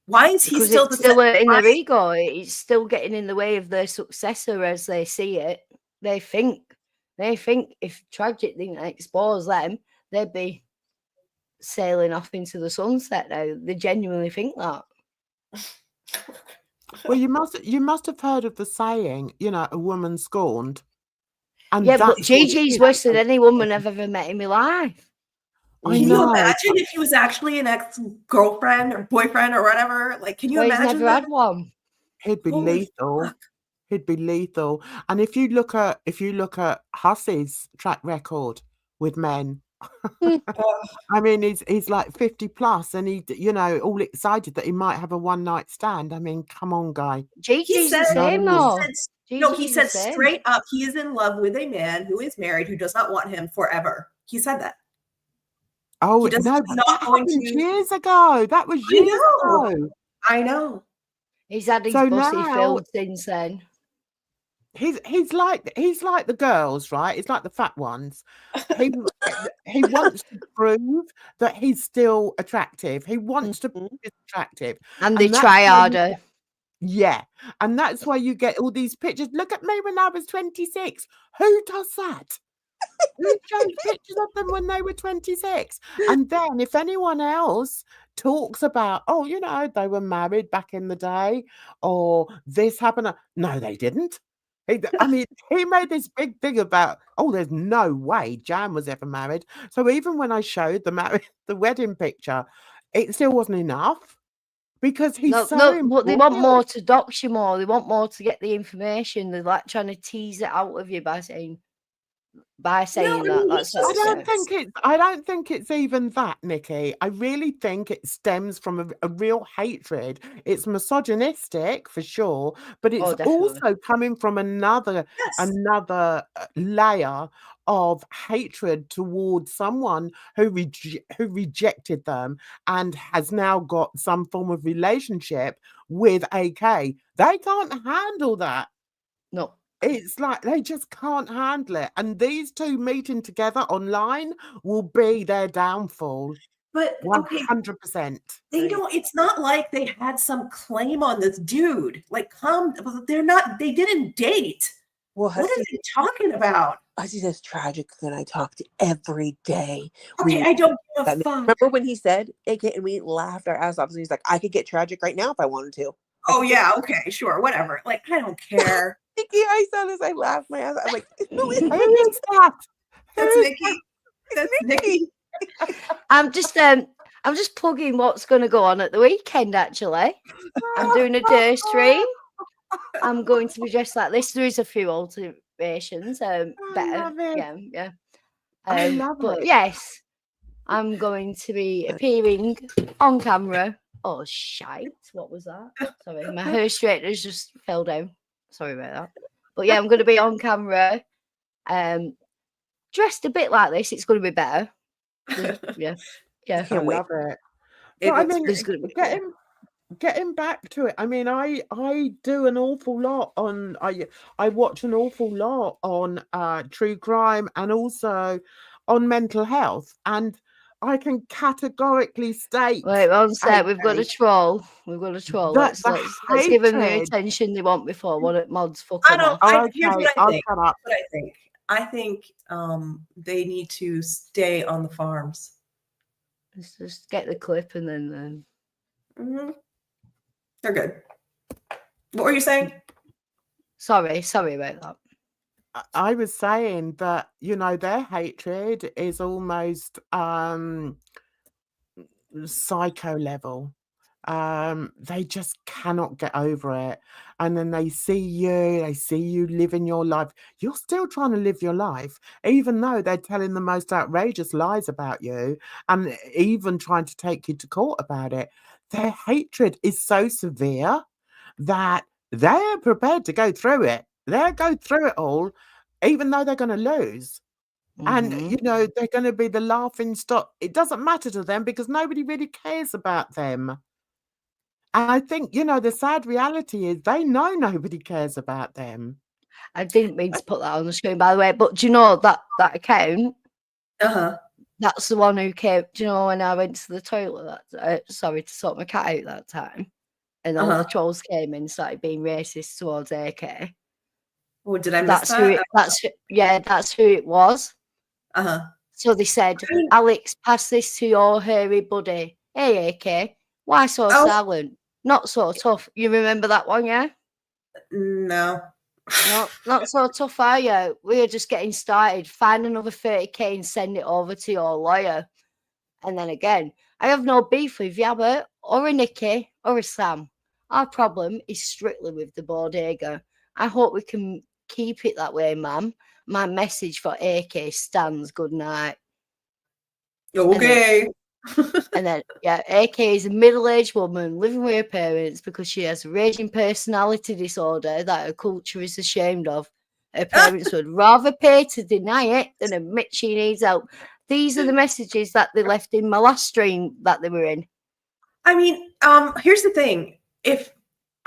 Why is he Because still it's the still center in their class? ego. It's still getting in the way of their successor as they see it. They think if Tragic didn't expose them, they'd be sailing off into the sunset now. They genuinely think that. Well, you must have heard of the saying, you know, a woman scorned And yeah, but that's what Gigi's worse than any woman I've ever met in my life. I Can know. you imagine if he was actually an ex-girlfriend or boyfriend or whatever? Like, can you Well, he's imagine never that? had one. He'd be Holy lethal. fuck. He'd be lethal. And if you look at Hussey's track record with men, I mean, he's like 50 plus, and he, you know, all excited that he might have a one night stand. I mean, come on, guy. He Gigi's said, the same, though. no, he Gigi's said the same. straight up, he is in love with a man who is married, who does not want him forever. He said that. Oh, He doesn't, no, he's but not that going happened to. years ago. That was I years know. ago. I know. He's had his So pussy now- filled since then. He's like the girls, right? He's like the fat ones. He wants to prove that he's still attractive. He wants to prove he's attractive. And they that's try why you harder. get- Yeah. And that's why you get all these pictures. Look at me when I was 26. Who does that? Who shows pictures of them when they were 26? And then if anyone else talks about, oh, you know, they were married back in the day, or this happened. No, they didn't. I mean, he made this big thing about, oh, there's no way Jan was ever married. So even when I showed the wedding picture, it still wasn't enough, because he's No, so but they want important. more to dox you more. They want more to get the information. They're like trying to tease it out of you by saying that. That's just- I don't think it's even that, Nikki. I really think it stems from a real hatred. It's misogynistic for sure, but it's definitely. also coming from another layer of hatred towards someone who rejected them and has now got some form of relationship with AK. They can't handle that. No. It's like they just can't handle it. And these two meeting together online will be their downfall. But okay, 100%. they don't. It's not like they had some claim on this dude. Like, they're not. They didn't date. Well, What are they talking about? Hussey says tragic, and I talk to every day. Okay, I don't give a fuck. Remember when he said, AK, and we laughed our ass off, and he's like, I could get tragic right now if I wanted to. Oh yeah, okay, sure, whatever. Like, I don't care. Nikki, I saw this. I laughed my ass. I'm like, who is that? That's Nikki. That's Nikki. I'm just plugging what's going to go on at the weekend. Actually, I'm doing a day stream. I'm going to be dressed like this. There is a few alterations. Better, yeah. I love but it. yes, I'm going to be appearing on camera. Oh shite! What was that? Sorry, my hair straightener's just fell down. Sorry about that. But yeah, I'm going to be on camera, dressed a bit like this. It's going to be better. Yeah. I Can't wait. love it. It But I looks mean, It's going to be cool. getting back to it. I mean, I do an awful lot on. I watch an awful lot on true crime and also on mental health, and I can categorically state. Wait, one sec. We've got a okay, troll. We've got a troll. that Let's give them the hatred- attention they want before one of mods fuck I them don't. off. Here's Okay, what I I'll think. shut up. What I think. I think they need to stay on the farms. Let's just get the clip and then. They're good. What were you saying? Sorry about that. I was saying that, you know, their hatred is almost psycho level. They just cannot get over it. And then they see you living your life. You're still trying to live your life, even though they're telling the most outrageous lies about you and even trying to take you to court about it. Their hatred is so severe that they're prepared to go through it. They'll go through it all, even though they're going to lose. And, you know, they're going to be the laughing stock. It doesn't matter to them because nobody really cares about them. And I think, you know, the sad reality is they know nobody cares about them. I didn't mean to put that on the screen, by the way. But do you know that account? That's the one who came. Do you know when I went to the toilet? Sorry, to sort my cat out that time, and all the trolls came in and started being racist towards AK. Oh, did I miss that? That's who it was. So they said, Alex, pass this to your hairy buddy. Hey, AK, why so silent? Not so tough. You remember that one, yeah? No. No, not so tough, are you? We're just getting started. Find another 30k and send it over to your lawyer. And then again, I have no beef with Yabba or a Nikki or a Sam. Our problem is strictly with the bodega. I hope we can keep it that way, ma'am. My message for AK stands. Good night. Okay. And then, yeah, AK is a middle-aged woman living with her parents because she has a raging personality disorder that her culture is ashamed of. Her parents would rather pay to deny it than admit she needs help. These are the messages that they left in my last stream that they were in. I mean, here's the thing. If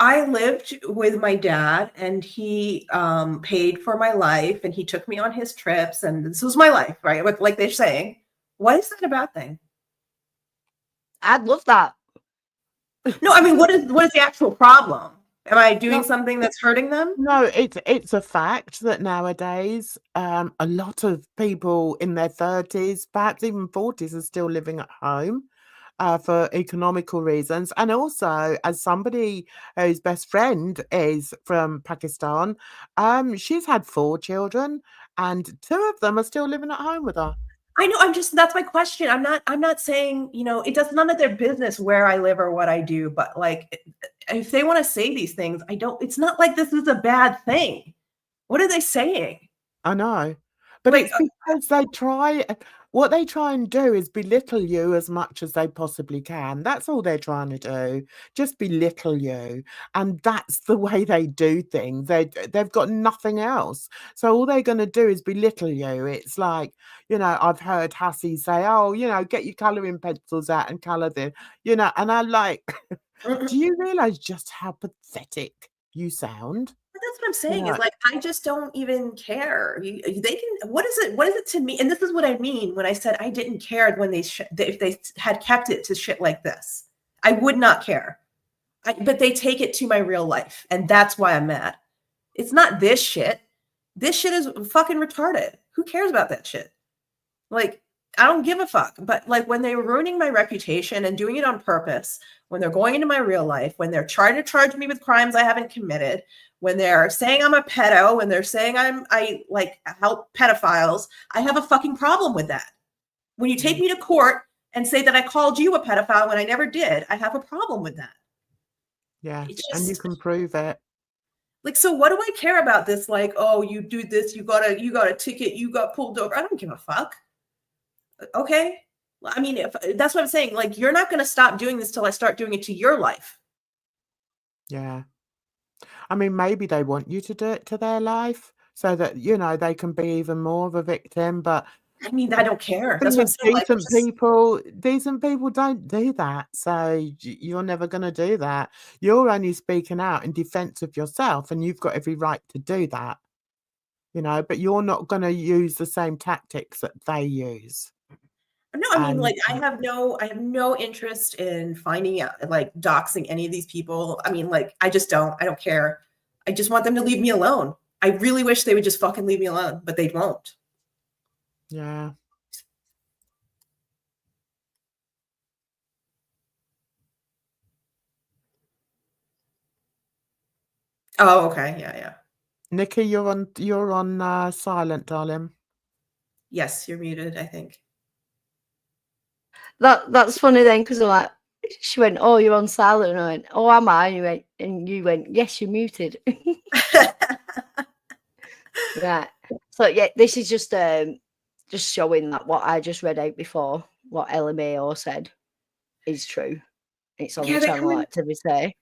I lived with my dad and he paid for my life and he took me on his trips and this was my life, right? Like they're saying, why is that a bad thing? I'd love that. No, I mean, what is the actual problem? Am I doing something that's hurting them? No, it's a fact that nowadays a lot of people in their 30s, perhaps even 40s, are still living at home for economical reasons. And also, as somebody whose best friend is from Pakistan, she's had 4 children, and 2 of them are still living at home with her. I know. That's my question. I'm not saying, it does none of their business where I live or what I do, but like, if they want to say these things, it's not like this is a bad thing. What are they saying? I know, but Like, it's because what they try and do is belittle you as much as they possibly can. That's all they're trying to do, just belittle you. And that's the way they do things. They've got nothing else. So all they're going to do is belittle you. It's like, I've heard Hassie say, oh, get your colouring pencils out and colour this, and I'm like, do you realise just how pathetic you sound? that's what I'm saying is like, I just don't even care. They can, what is it to me? And this is what I mean when I said I didn't care when if they had kept it to shit like this, I would not care. But they take it to my real life. And that's why I'm mad. It's not this shit. This shit is fucking retarded. Who cares about that shit? Like, I don't give a fuck. But like when they were ruining my reputation and doing it on purpose, when they're going into my real life, when they're trying to charge me with crimes I haven't committed, when they're saying I'm a pedo, when they're saying I like help pedophiles, I have a fucking problem with that. When you take me to court and say that I called you a pedophile when I never did, I have a problem with that. Yeah, and you can prove it. Like, so what do I care about this? Like, oh, you do this, you got a ticket, you got pulled over. I don't give a fuck. Okay. I mean, if that's what I'm saying. Like, you're not going to stop doing this till I start doing it to your life. Yeah. I mean, maybe they want you to do it to their life so that, they can be even more of a victim. But I mean, I don't care. That's what I'm saying. Decent people don't do that. So you're never going to do that. You're only speaking out in defense of yourself, and you've got every right to do that. But you're not going to use the same tactics that they use. No, I mean, like, I have no interest in finding out, like, doxing any of these people. I mean, like, I don't care. I just want them to leave me alone. I really wish they would just fucking leave me alone, but they won't. Yeah. Oh, okay. Yeah. Nikki, you're on silent, darling. Yes, you're muted, I think. That's funny then, because I'm like, she went, oh, you're on silent, and I went, oh, am I? And you went, yes, you're muted. Right. So yeah, this is just showing that what I just read out before, what LMAO said, is true. It's on the channel activity.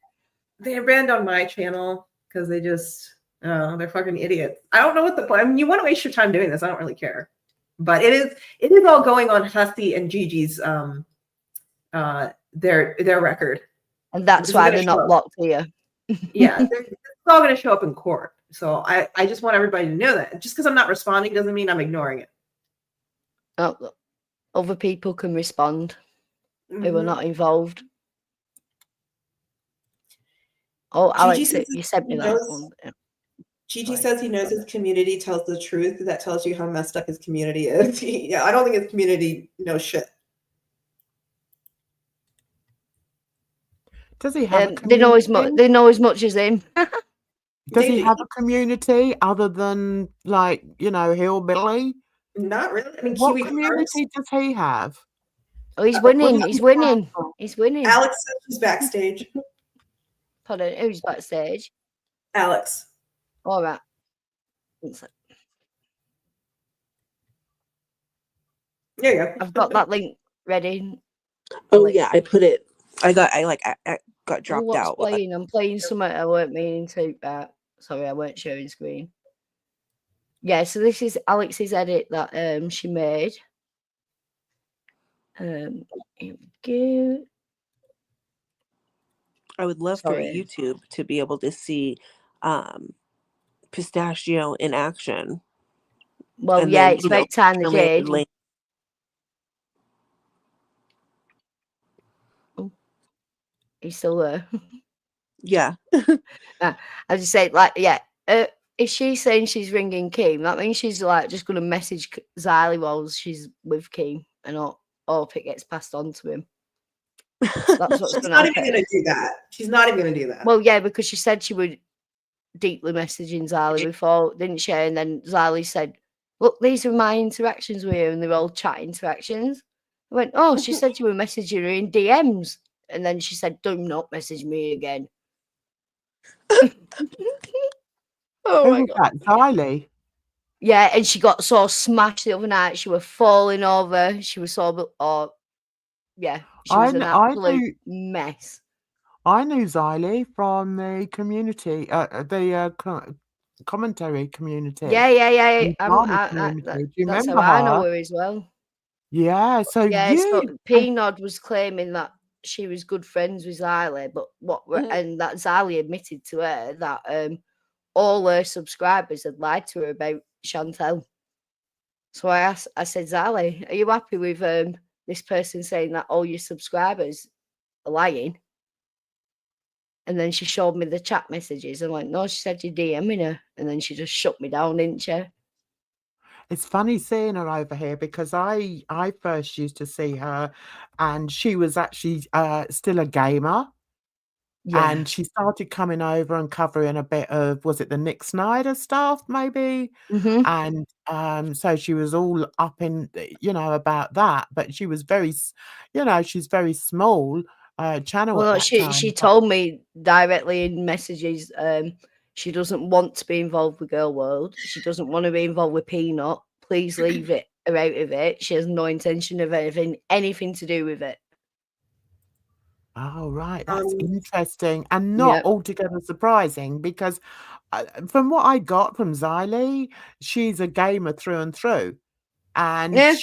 They banned on my channel because they just, they're fucking idiots. I don't know what the point. I mean, you want to waste your time doing this? I don't really care. But it is all going on Hussey and Gigi's their record. And that's why they're not blocked here. Yeah, it's all going to show up in court. So I just want everybody to know that. Just because I'm not responding doesn't mean I'm ignoring it. Oh, other people can respond who are not involved. Oh, Alex, you sent me that one. Gigi says he knows his community tells the truth. That tells you how messed up his community is. Yeah, I don't think his community knows shit. Does he have? They know as much as him. Does he have a community other than, like, hillbilly? Not really. I mean, What Kiwi community does he have? Oh, he's What winning. does He's he winning. stand for? He's winning. Alex says she's backstage. Pardon, who's backstage? Alex. All right. There you go. I've got that link ready. Oh yeah, I put it. I got dropped what's out. playing? I'm playing something I weren't meaning to. Sorry, I weren't sharing screen. Yeah, so this is Alex's edit that she made. Here we go. I would love for YouTube to be able to see Pistachio in action. Well, and yeah, then, it's about time they did. Oh, he's still there. Yeah. I just say, like, yeah. If she's saying she's ringing Kim, that means she's like just going to message Xylee while she's with Kim, and hope it gets passed on to him. So that's what's She's going to not happen. even going to do that. She's not even going to do that. Well, yeah, because she said she would deeply messaging Xylee before, didn't she? And then Xylee said, "Look, these are my interactions with you," and they're all chat interactions. I went, "Oh, she said you were messaging her in DMs," and then she said, "Do not message me again." Oh my God. That Xylee? Yeah, and she got so smashed the other night. She was falling over. She was so, yeah, she was an absolute mess. I knew Xylee from the community, the commentary community. Yeah. Do you That's remember how I her? know her as well. Yeah, so P-Nod was claiming that she was good friends with Xylee, but and that Xylee admitted to her that all her subscribers had lied to her about Chantel. So I said, Xylee, are you happy with this person saying that all your subscribers are lying? And then she showed me the chat messages. I'm like, no, she said you're DMing her. And then she just shut me down, didn't she? It's funny seeing her over here because I first used to see her and she was actually still a gamer. Yeah. And she started coming over and covering a bit of, was it the Nick Snyder stuff maybe? Mm-hmm. And so she was all up in, about that. But she was very, she's very small channel at Well, that time. she told me directly in messages she doesn't want to be involved with Girl World. She doesn't want to be involved with Peanut. Please leave her out of it. She has no intention of anything to do with it. Oh, right. That's interesting and not altogether surprising because from what I got from Xylee, she's a gamer through and through. And I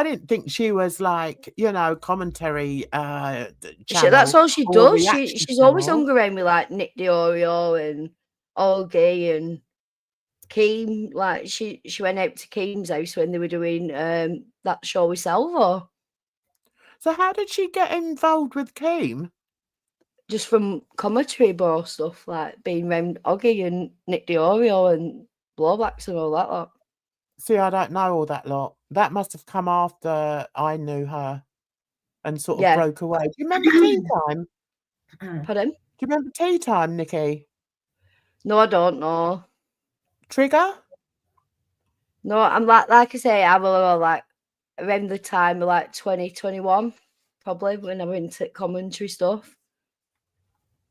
didn't think she was like, commentary channel. That's all she does. She's always hung around with like Nick Diorio and Augie and Keem. Like she went out to Keem's house when they were doing that show with Salvo. So how did she get involved with Keem? Just from commentary bro stuff, like being around Augie and Nick Diorio and Blowbacks and all that lot. See, I don't know all that lot. That must have come after I knew her and sort of broke away. Do you remember Tea Time? Pardon? Do you remember Tea Time, Nikki? No, I don't know. Trigger? No, I'm like I say, I will like around the time of like 2021, probably when I went into commentary stuff.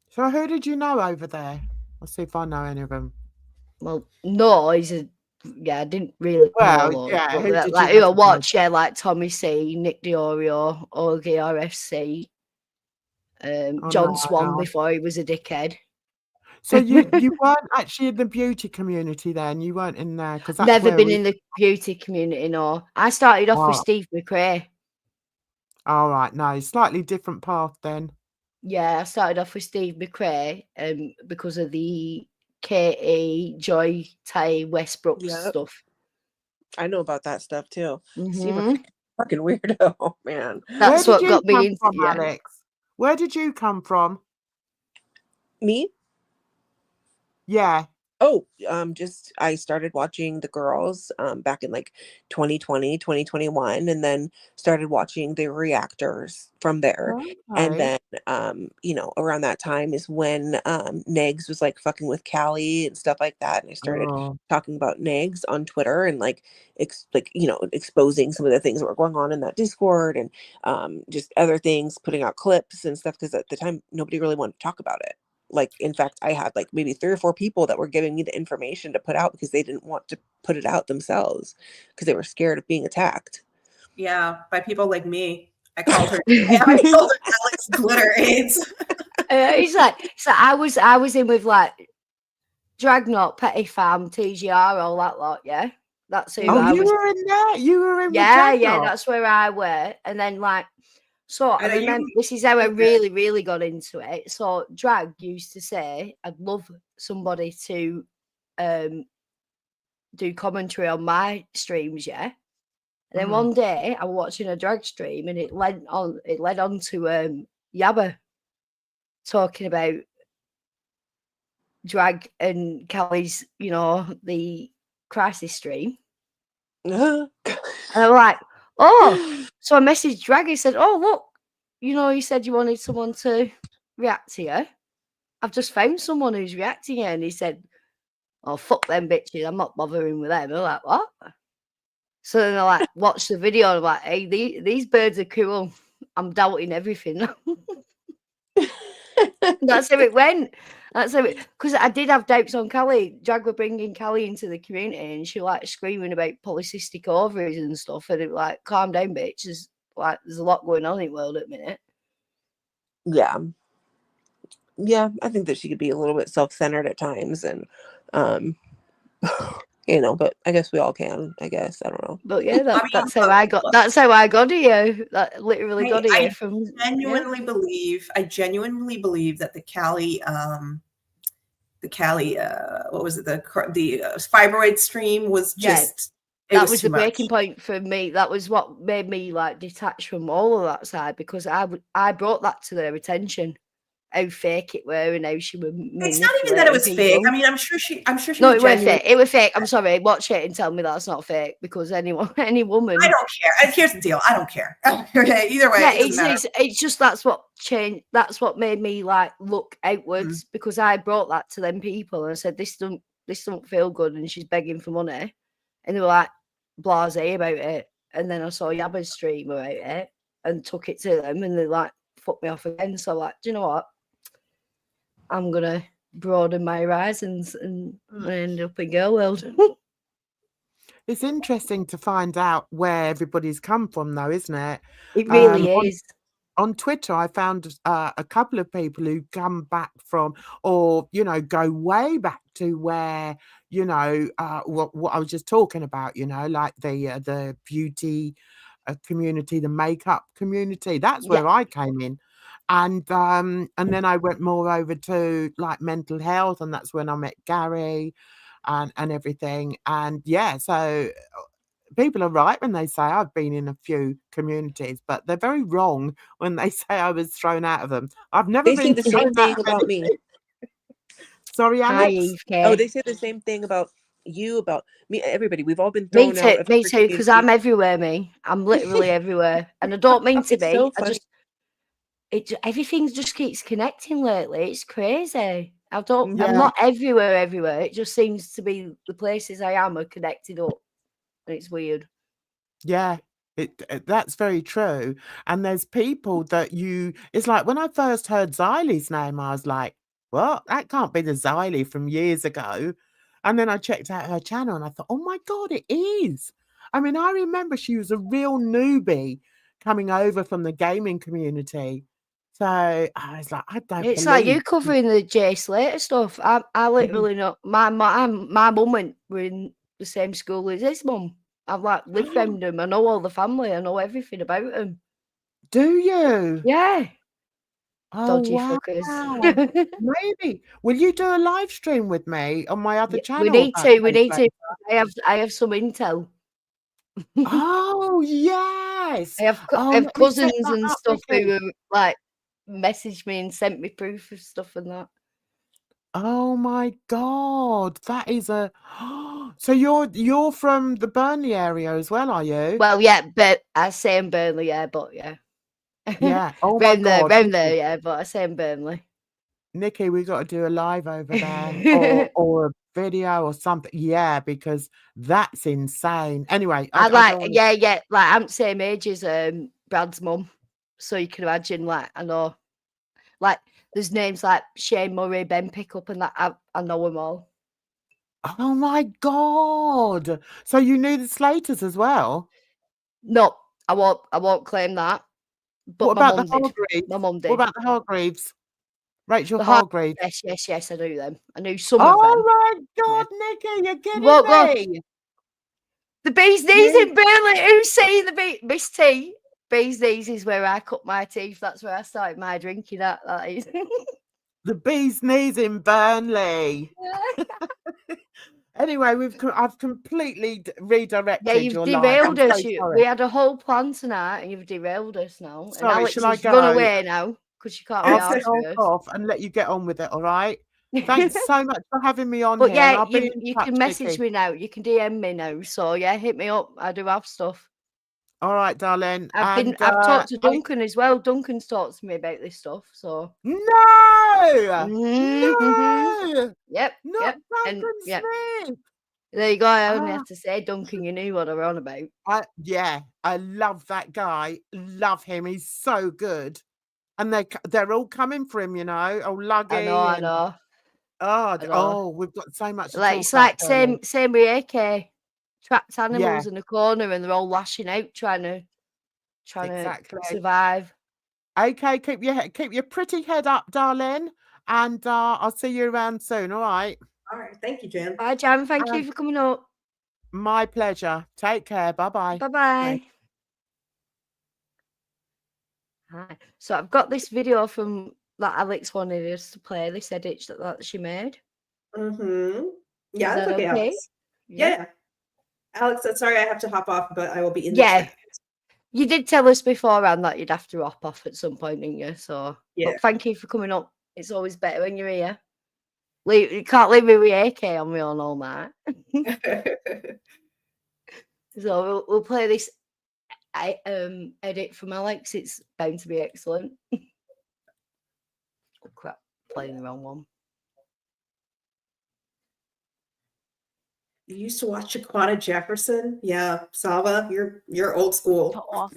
So who did you know over there? I'll see if I know any of them. Well, no, I didn't really know. Yeah, who I watch, like Tommy C, Nick Diorio, Augie RFC, John Swan before he was a dickhead. So you weren't actually in the beauty community then? You weren't in there because never been in the beauty community. No, I started off with Steve McRae. All right, no, slightly different path then. Yeah, I started off with Steve McRae, because of the Katie, Joy, Ty, Westbrook stuff. I know about that stuff too. Steve McRae, fucking weirdo, man. That's what got me into Alex. Where did you come from? Me? Yeah. Oh, just I started watching The Girls back in like 2020, 2021, and then started watching the reactors from there. And Okay. then around that time is when Negs was like fucking with Callie and stuff like that. And I started Oh. talking about Negs on Twitter and like exposing some of the things that were going on in that Discord and just other things, putting out clips and stuff, because at the time nobody really wanted to talk about it. Like, in fact, I had like maybe 3 or 4 people that were giving me the information to put out because they didn't want to put it out themselves because they were scared of being attacked. Yeah, by people like me. I called her Alex Glitter AIDS. It's like I was in with like Dragnet, Petty Farm, TGR, all that lot. Yeah, that's who Oh, I you was. were in there. You were in with Yeah, Dragnet. that's where I were. And then like, so I And are you- remember this is how I really, really got into it. So Drag used to say, I'd love somebody to do commentary on my streams, yeah. And then one day I was watching a drag stream and it led on to Yabba talking about drag and Callie's, the crisis stream. And I'm like, oh, so I messaged Drag and said, oh, look, you said you wanted someone to react to you. I've just found someone who's reacting here. And he said, oh, fuck them bitches. I'm not bothering with them. I'm like, what? So then I like watched the video and I'm like, hey, these birds are cool. I'm doubting everything. That's how it went. That's how it, because I did have doubts on Callie. Drag were bringing Callie into the community and she like screaming about polycystic ovaries and stuff. And it like, calm down, bitch. There's a lot going on in the world at the minute. Yeah. Yeah, I think that she could be a little bit self-centered at times, and but I guess we all can. I guess, I don't know. But yeah, that's how I got. That's how I got here. That literally got here from. I genuinely believe that the Callie, what was it? The fibroid stream was just. Yeah, that was the breaking point for me. That was what made me like detach from all of that side, because I brought that to their attention. How fake it were and how she was. It's not even that it was fake. I mean, I'm sure she. No, it was fake. It was fake. I'm sorry. Watch it and tell me that's not fake, because any woman. I don't care. Here's the deal. I don't care. Okay, either way. Yeah, it's just that's what changed. That's what made me like look outwards, because I brought that to them people and I said this don't feel good, and she's begging for money, and they were like blasé about it. And then I saw Yabba's stream about it and took it to them, and they like fucked me off again. So like, do you know what? I'm gonna broaden my horizons and end up in girl world. It's interesting to find out where everybody's come from, though, isn't it? It really is. On Twitter, I found a couple of people who come back from, or go way back to where what I was just talking about. Like the beauty community, the makeup community. That's where I came in. And then I went more over to like mental health, and that's when I met Gary and everything. And so people are right when they say I've been in a few communities, but they're very wrong when they say I was thrown out of them. I've never been the same thing about me. Sorry, Alex. Oh, they say the same thing about you, about me, everybody. We've all been thrown out of. Me too, because I'm everywhere. I'm literally everywhere, and I don't mean to be. So everything just keeps connecting lately. It's crazy. I'm not everywhere. It just seems to be the places I am are connected up, and it's weird. Yeah, that's very true. And there's people that it's like when I first heard Xylie's name, I was like, what? That can't be the Xylie from years ago. And then I checked out her channel and I thought, oh my God, it is. I mean, I remember she was a real newbie coming over from the gaming community. So I was like, I don't. It's like you covering the Jay Slater stuff. I literally know my mum were in the same school as his mum. I've like lived around them. I know all the family. I know everything about them. Do you? Yeah. Oh, dodgy wow. fuckers. Maybe. Will you do a live stream with me on my other channel? We need to. I have some intel. Oh yes. I have cousins and stuff who like messaged me and sent me proof of stuff and that. Oh my God, that is a. So you're from the Burnley area as well, are you? Well, yeah, but I say in Burnley, yeah, but yeah. Yeah. Oh my God, round there, yeah, but I say in Burnley. Nikki, we got to do a live over there, or a video or something. Yeah, because that's insane. Anyway, I like, don't want to. yeah, like I'm the same age as Brad's mum, so you can imagine. Like, I know, like, there's names like Shane Murray, Ben Pickup, and that I know them all. Oh my God! So you knew the Slaters as well? No, I won't claim that. But What my about the mum did. Hargreaves? My mum What did. about the Hargreaves? Rachel The Hargreaves. Yes, I knew them. I knew some of them. Oh my God, Nikki, you're kidding me! The bee's knees in Burnley. Who's saying the bee? Miss T. Bee's knees is where I cut my teeth. That's where I started my drinking at. That is. The bee's knees in Burnley. Anyway, I've completely redirected Yeah, you've your life. derailed I'm us. so sorry. We had a whole plan tonight, and you've derailed us now. Sorry, and Alex shall I has run go? away now because she can't be I'll asked stalk off and let you get on with it, all right? Thanks so much for having me on But here. And yeah, I'll be in you touch, can message Nikki. me now. You can DM me now. So yeah, hit me up. I do have stuff. All right, darling. I've talked to Duncan as well. Duncan's talked to me about this stuff. So No! Mhm. No! Yep. Not Duncan Yep. Smith! There you go. I only have to say, Duncan, you knew what I were on about. Yeah, I love that guy. Love him. He's so good. And they're all coming for him, you know. Oh, Luggy. I know. Oh, we've got so much to Like talk it's about. like same with AK. Trapped animals Yeah. in the corner and they're all lashing out trying to Exactly. survive. Okay, keep your pretty head up, darling. And I'll see you around soon, all right? All right. Thank you, Jan. Bye, Jan. Thank you for coming up. My pleasure. Take care. Bye-bye. Bye-bye. Hi. So I've got this video from that Alex wanted us to play, this edit that she made. Mm-hmm. Yeah, Is that's that okay, Alex. Yeah. Alex, sorry I have to hop off, but I will be in the chat. You did tell us beforehand that you'd have to hop off at some point, didn't you? So but thank you for coming up. It's always better when you're here. You can't leave me with AK on me all night. So we'll play this edit from Alex. It's bound to be excellent. Oh crap, playing the wrong one. You used to watch Shaquana Jefferson? Yeah, Sava, you're old school.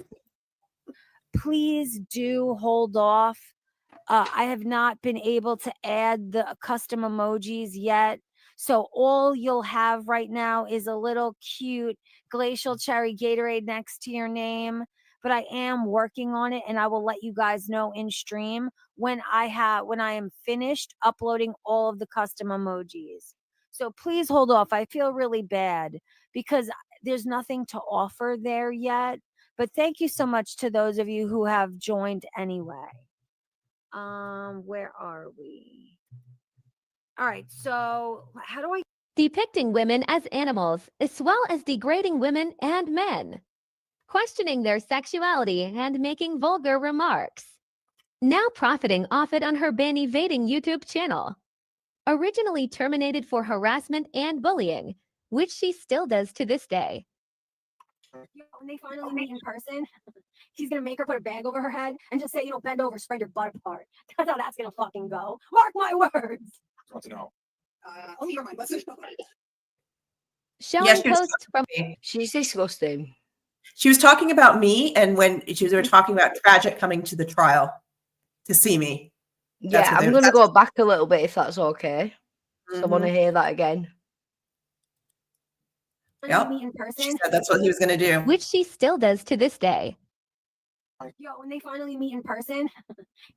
Please do hold off. I have not been able to add the custom emojis yet. So all you'll have right now is a little cute glacial cherry Gatorade next to your name. But I am working on it, and I will let you guys know in stream when I am finished uploading all of the custom emojis. So please hold off. I feel really bad because there's nothing to offer there yet. But thank you so much to those of you who have joined anyway. Where are we? All right, so how do I... Depicting women as animals, as well as degrading women and men. Questioning their sexuality and making vulgar remarks. Now profiting off it on her ban-evading YouTube channel. Originally terminated for harassment and bullying, which she still does to this day. When they finally meet in person, he's gonna make her put a bag over her head and just say, bend over, spread your butt apart. That's how that's gonna fucking go. Mark my words. Want to know? Let me hear my message. Showing posts from... She's disgusting. She was talking about me, and when they were talking about Tragic coming to the trial to see me. Yeah, I'm going to go back a little bit if that's okay. So I want to hear that again. Yep. She said that's what he was going to do. Which she still does to this day. When they finally meet in person,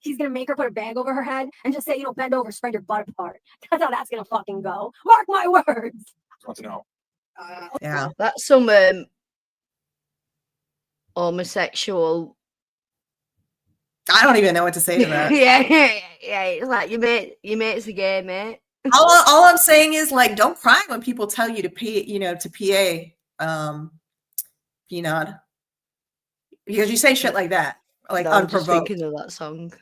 he's gonna make her put a bag over her head and just say, bend over, spread your butt apart. That's how that's gonna fucking go. Mark my words. Want to know? Yeah, that's some homosexual. I don't even know what to say to that. yeah. It's like your mate's a gay mate. All I'm saying is don't cry when people tell you to pay, to PA, Peanut. Because you say shit like that, no, unprovoked. I'm just thinking of that song.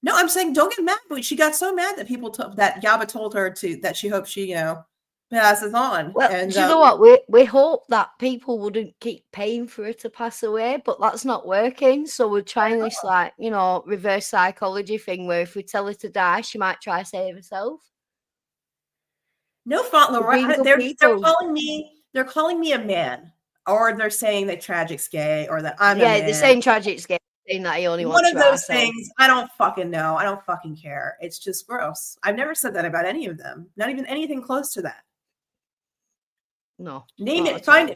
No, I'm saying don't get mad, but she got so mad that that Yaba told her that she hopes she, passes on. Well, And do you know what? We hope that people wouldn't keep paying for her to pass away, but that's not working. So we're trying this reverse psychology thing where if we tell her to die, she might try to save herself. No fault, Laura. They're calling me a man, or they're saying that Tragic's gay, or that I'm a man. They're saying Tragic's gay, saying that he only wants one of those things. I don't fucking know. I don't fucking care. It's just gross. I've never said that about any of them. Not even anything close to that. No. Name it. Find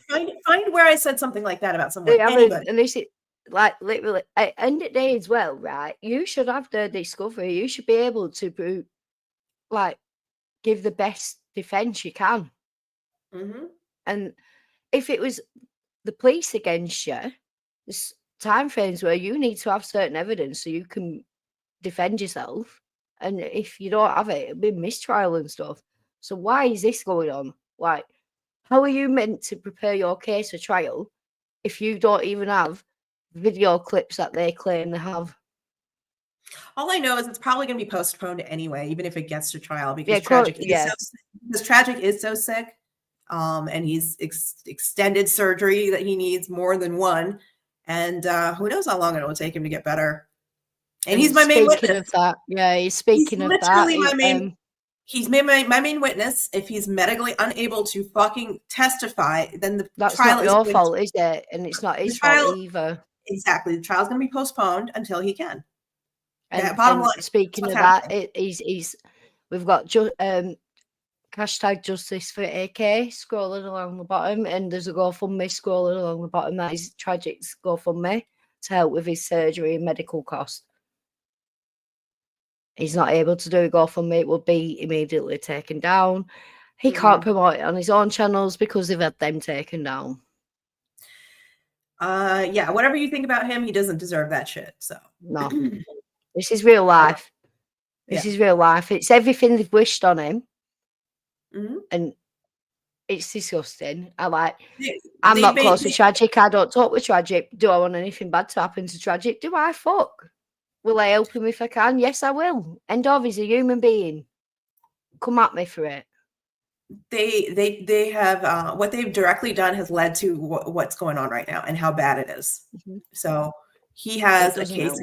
where I said something like that about someone. Anybody. And this is like literally at the end of the day as well, right? You should have the discovery. You should be able to give the best defense you can. Mm-hmm. And if it was the police against you, there's time frames where you need to have certain evidence so you can defend yourself. And if you don't have it, it'll be mistrial and stuff. So why is this going on? Like, how are you meant to prepare your case for trial if you don't even have video clips that they claim they have? All I know is it's probably going to be postponed anyway, even if it gets to trial, because Tragic is so sick. And he's extended surgery that he needs more than one. And who knows how long it will take him to get better. And he's my main witness. He's speaking of that. He's my main witness. If he's medically unable to fucking testify, then that's trial not your fault, is it? And it's not his fault either. Exactly. The trial's going to be postponed until he can. And, bottom line. Speaking of that, we've got hashtag justice for AK scrolling along the bottom, and there's a GoFundMe scrolling along the bottom that is Tragic's GoFundMe to help with his surgery and medical costs. He's not able to do a GoFundMe, it will be immediately taken down. He can't promote it on his own channels because they've had them taken down. Whatever you think about him, he doesn't deserve that shit. So no. This is real life. This is real life. It's everything they've wished on him. Mm-hmm. And it's disgusting. I'm not close with Tragic. I don't talk with Tragic. Do I want anything bad to happen to Tragic? Do I? Fuck. Will I help him if I can? Yes, I will. End of. He's a human being. Come at me for it. They have what they've directly done has led to what's going on right now and how bad it is. Mm-hmm. So he has a case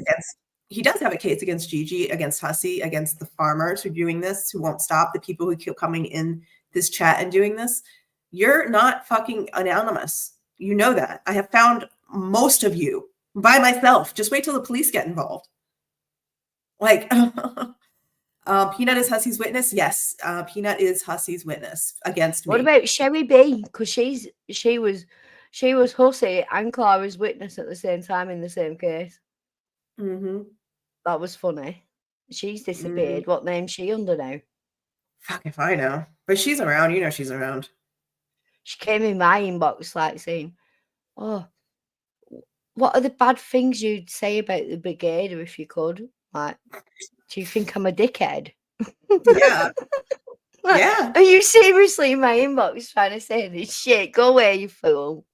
he does have a case against Gigi, against Hussey, against the farmers who are doing this, who won't stop, the people who keep coming in this chat and doing this. You're not fucking anonymous. You know that. I have found most of you by myself. Just wait till the police get involved. Like, Peanut is Hussey's witness. Yes, Peanut is Hussey's witness against me. What about Sherry B? Because she was Hussey and Clara's witness at the same time in the same case. Mm-hmm. That was funny. She's disappeared. What name's she under now? Fuck if I know. But she's around. You know she's around. She came in my inbox saying, "Oh, what are the bad things you'd say about the Brigadier if you could? Like, do you think I'm a dickhead?" Yeah. Yeah. Are you seriously in my inbox trying to say this shit? Go away, you fool.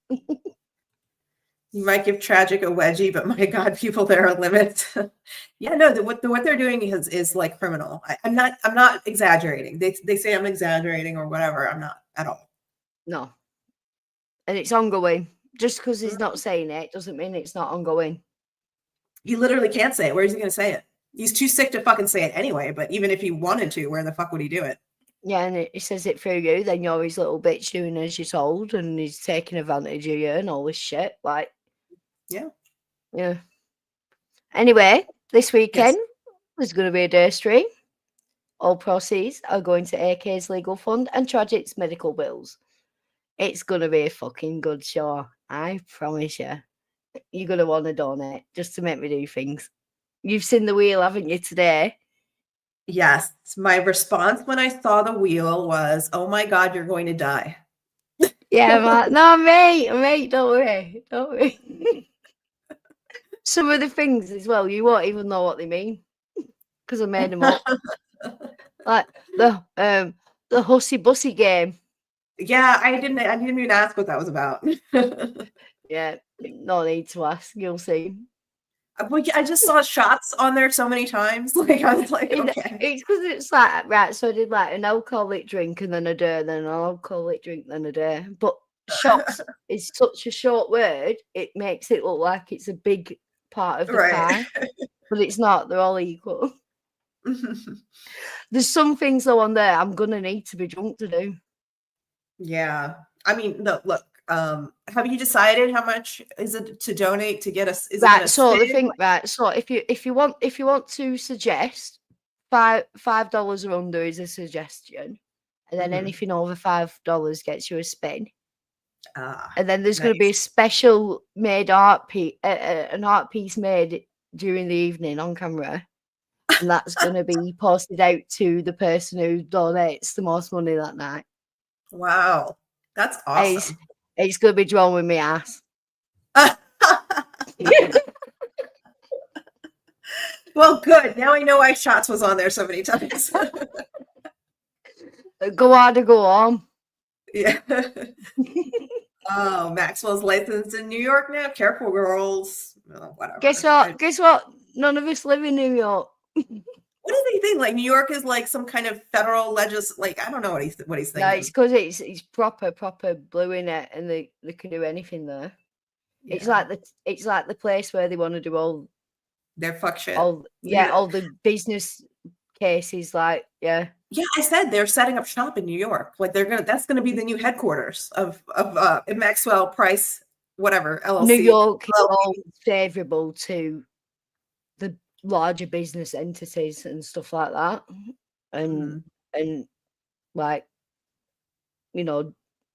You might give Tragic a wedgie, but my God, people, there are limits. Yeah, no, what they're doing is like criminal. I'm not exaggerating. They say I'm exaggerating or whatever. I'm not at all. No. And it's ongoing. Just because he's not saying it doesn't mean it's not ongoing. He literally can't say it. Where is he going to say it? He's too sick to fucking say it anyway. But even if he wanted to, where the fuck would he do it? Yeah, and he says it through you. Then you're his little bitch doing as you're told, and he's taking advantage of you and all this shit. Like, yeah. Anyway, this weekend there's going to be a day stream. All proceeds are going to AK's legal fund and Tragic's medical bills. It's going to be a fucking good show. I promise you. You're going to want to donate just to make me do things. You've seen the wheel, haven't you, today? Yes. My response when I saw the wheel was, "Oh my God, you're going to die." Yeah, man. No, mate, don't worry. Some of the things as well, you won't even know what they mean because I made them up. Like the Hussy Bussy game. Yeah, I didn't even ask what that was about. Yeah, no need to ask. You'll see. I just saw shots on there so many times. Like I was like, okay. It's because it's like, right, so I did like an alcoholic drink and then a day, then an alcoholic drink, then a day. But shots is such a short word, it makes it look like it's a big part of the pie. But it's not, they're all equal. There's some things though on there I'm gonna need to be drunk to do. Yeah. I mean, look, have you decided how much is it to donate to get us? Right, so the thing, right, so if you want to suggest $5 or under is a suggestion, and then anything over $5 gets you a spin. And then there's going to be a special made art piece, an art piece made during the evening on camera, and that's going to be posted out to the person who donates the most money that night. Wow, that's awesome. It's going to be drawn with my ass. Well, good. Now I know why Shots was on there so many times. Go on to go on. Yeah. Oh, Maxwell's licensed in New York now. Careful, girls. Oh, whatever. Guess what? None of us live in New York. What do they think? Like New York is like some kind of federal like I don't know what he's thinking. No, it's because it's proper blue in it, and they can do anything there. Yeah. It's like the place where they want to do all their fuck shit. All the business cases, like Yeah, I said they're setting up shop in New York. Like that's gonna be the new headquarters of Maxwell Price, whatever, LLC. New York is all favorable to the larger business entities and stuff like that. And like,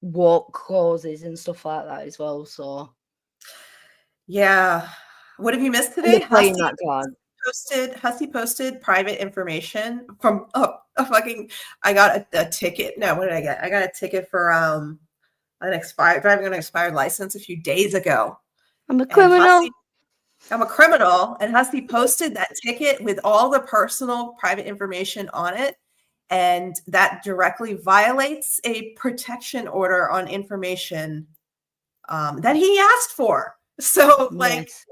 woke causes and stuff like that as well. So yeah. What have you missed today? Playing that card. Hussey posted private information from I got a ticket. No, what did I get? I got a ticket for driving an expired license a few days ago. I'm a criminal. I'm a criminal, and Hussey posted that ticket with all the personal private information on it, and that directly violates a protection order on information that he asked for. So yes.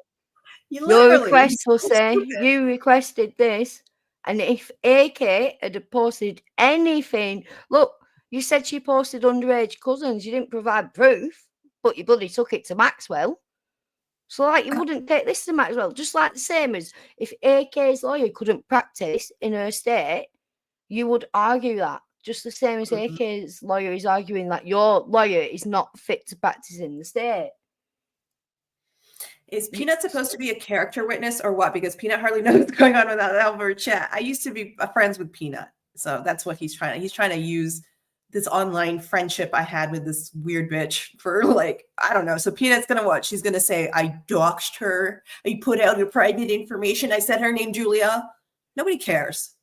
Your request will say you requested this, and if AK had posted anything, look, you said she posted underage cousins. You didn't provide proof, but you bloody took it to Maxwell. So, like, you wouldn't take this to Maxwell. Just like the same as if AK's lawyer couldn't practice in her state, you would argue that. Just the same as AK's lawyer is arguing that your lawyer is not fit to practice in the state. Is Peanut supposed to be a character witness or what? Because Peanut hardly knows what's going on without Albert chat. I used to be friends with Peanut, so that's what he's trying. He's trying to use this online friendship I had with this weird bitch for I don't know. So Peanut's gonna what? She's gonna say I doxed her. I put out her private information. I said her name Julia. Nobody cares.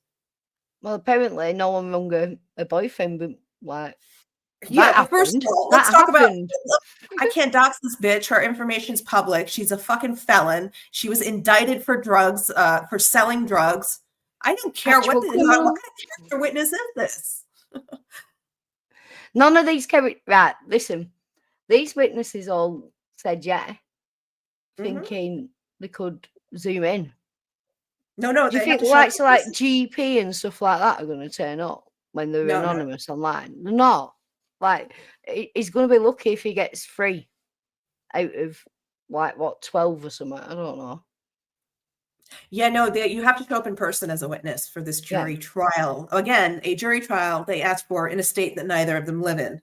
Well, apparently no one rung a boyfriend, but like. Yeah, first of all, let's talk about. I can't dox this bitch. Her information's public. She's a fucking felon. She was indicted for drugs, for selling drugs. I don't care what kind of character witness is this. None of these right. Listen, these witnesses all said thinking they could zoom in. No. Do you think like GP and stuff like that are going to turn up when they're anonymous online? They're not. Like, he's going to be lucky if he gets 3 out of 12 or something. I don't know. Yeah, no, you have to show up in person as a witness for this jury trial. Again, a jury trial they asked for in a state that neither of them live in.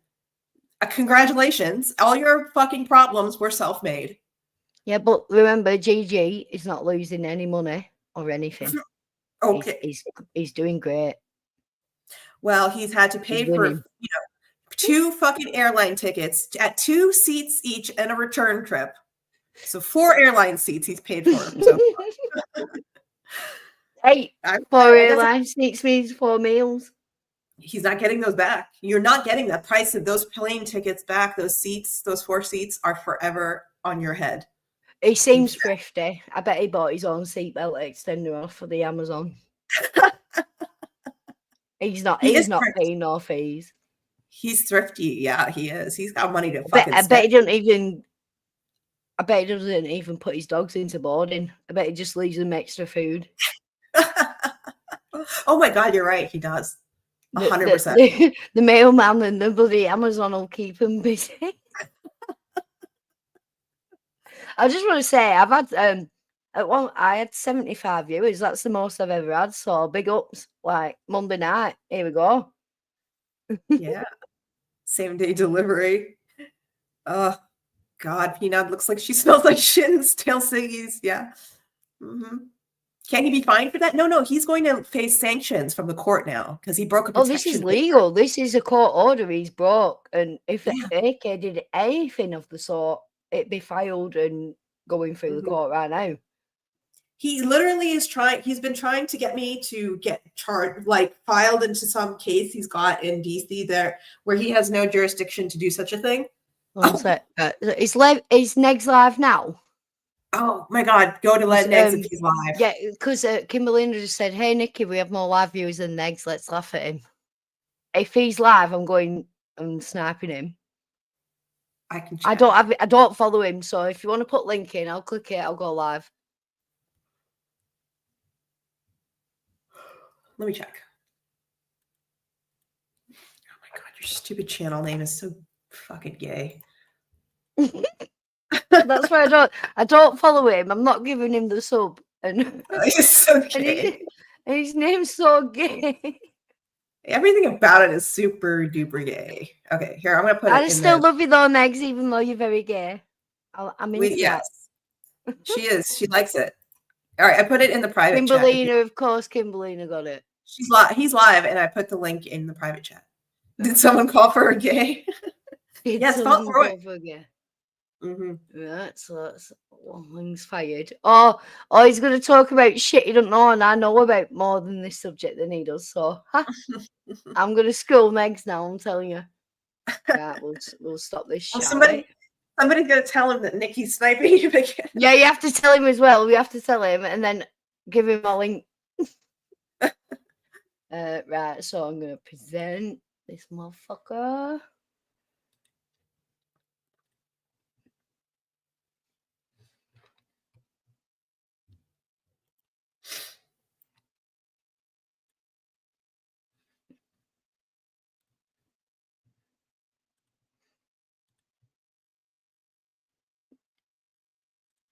Congratulations. All your fucking problems were self-made. Yeah, but remember, GG is not losing any money or anything. Okay. He's doing great. Well, he's had to pay for 2 fucking airline tickets at 2 seats each and a return trip. So 4 airline seats he's paid for. So. Hey, 4 airline seats means 4 meals. He's not getting those back. You're not getting that price of those plane tickets back. Those seats, those 4 seats are forever on your head. He seems thrifty. I bet he bought his own seatbelt extender off for the Amazon. He's not paying no fees. He's thrifty. Yeah, he is. He's got money to fucking I bet he doesn't even I bet he doesn't even put his dogs into boarding. I bet he just leaves them extra food. Oh my God, you're right. He does. 100%. The mailman and the bloody Amazon will keep him busy. I just want to say, I've had I had 75 viewers. That's the most I've ever had. So big ups. Like Monday night. Here we go. Yeah. Same day delivery. Oh God, Peanut looks like she smells like shit and stale ciggies. Yeah. Mm-hmm. Can he be fined for that? No. He's going to face sanctions from the court now because he broke a protection. Oh, this is legal. This is a court order he's broke. And if AK did anything of the sort, it'd be filed and going through the court right now. He literally is trying. He's been trying to get me to get charged, like filed into some case he's got in DC there, where he has no jurisdiction to do such a thing. Is Negs live now? Oh my God, go to let Negs if he's live. Yeah, because Kimberlina just said, "Hey Nikki, we have more live viewers than Negs. Let's laugh at him." If he's live, I'm sniping him. I can. I don't follow him, so if you want to put link in, I'll click it. I'll go live. Let me check. Oh my God, your stupid channel name is so fucking gay. That's why I don't follow him. I'm not giving him the sub. And he's so gay. And his name's so gay. Everything about it is super duper gay. Okay, here I'm gonna put. I still love you though, Negs, even though you're very gay. I'm into yes, she is. She likes it. All right, I put it in the private chat. Kimberlina, of course, Kimberlina got it. He's live, and I put the link in the private chat. Did someone call for a gay? Yes, call for it. Right, so that's one thing's fired. Oh, he's going to talk about shit he doesn't know, and I know about more than this subject than he does. So I'm going to school Megs now. I'm telling you. Yeah, we'll stop this shit. Somebody's going to tell him that Nikki's sniping him again. Yeah, you have to tell him as well. We have to tell him, and then give him a link. Right, so I'm going to present this motherfucker.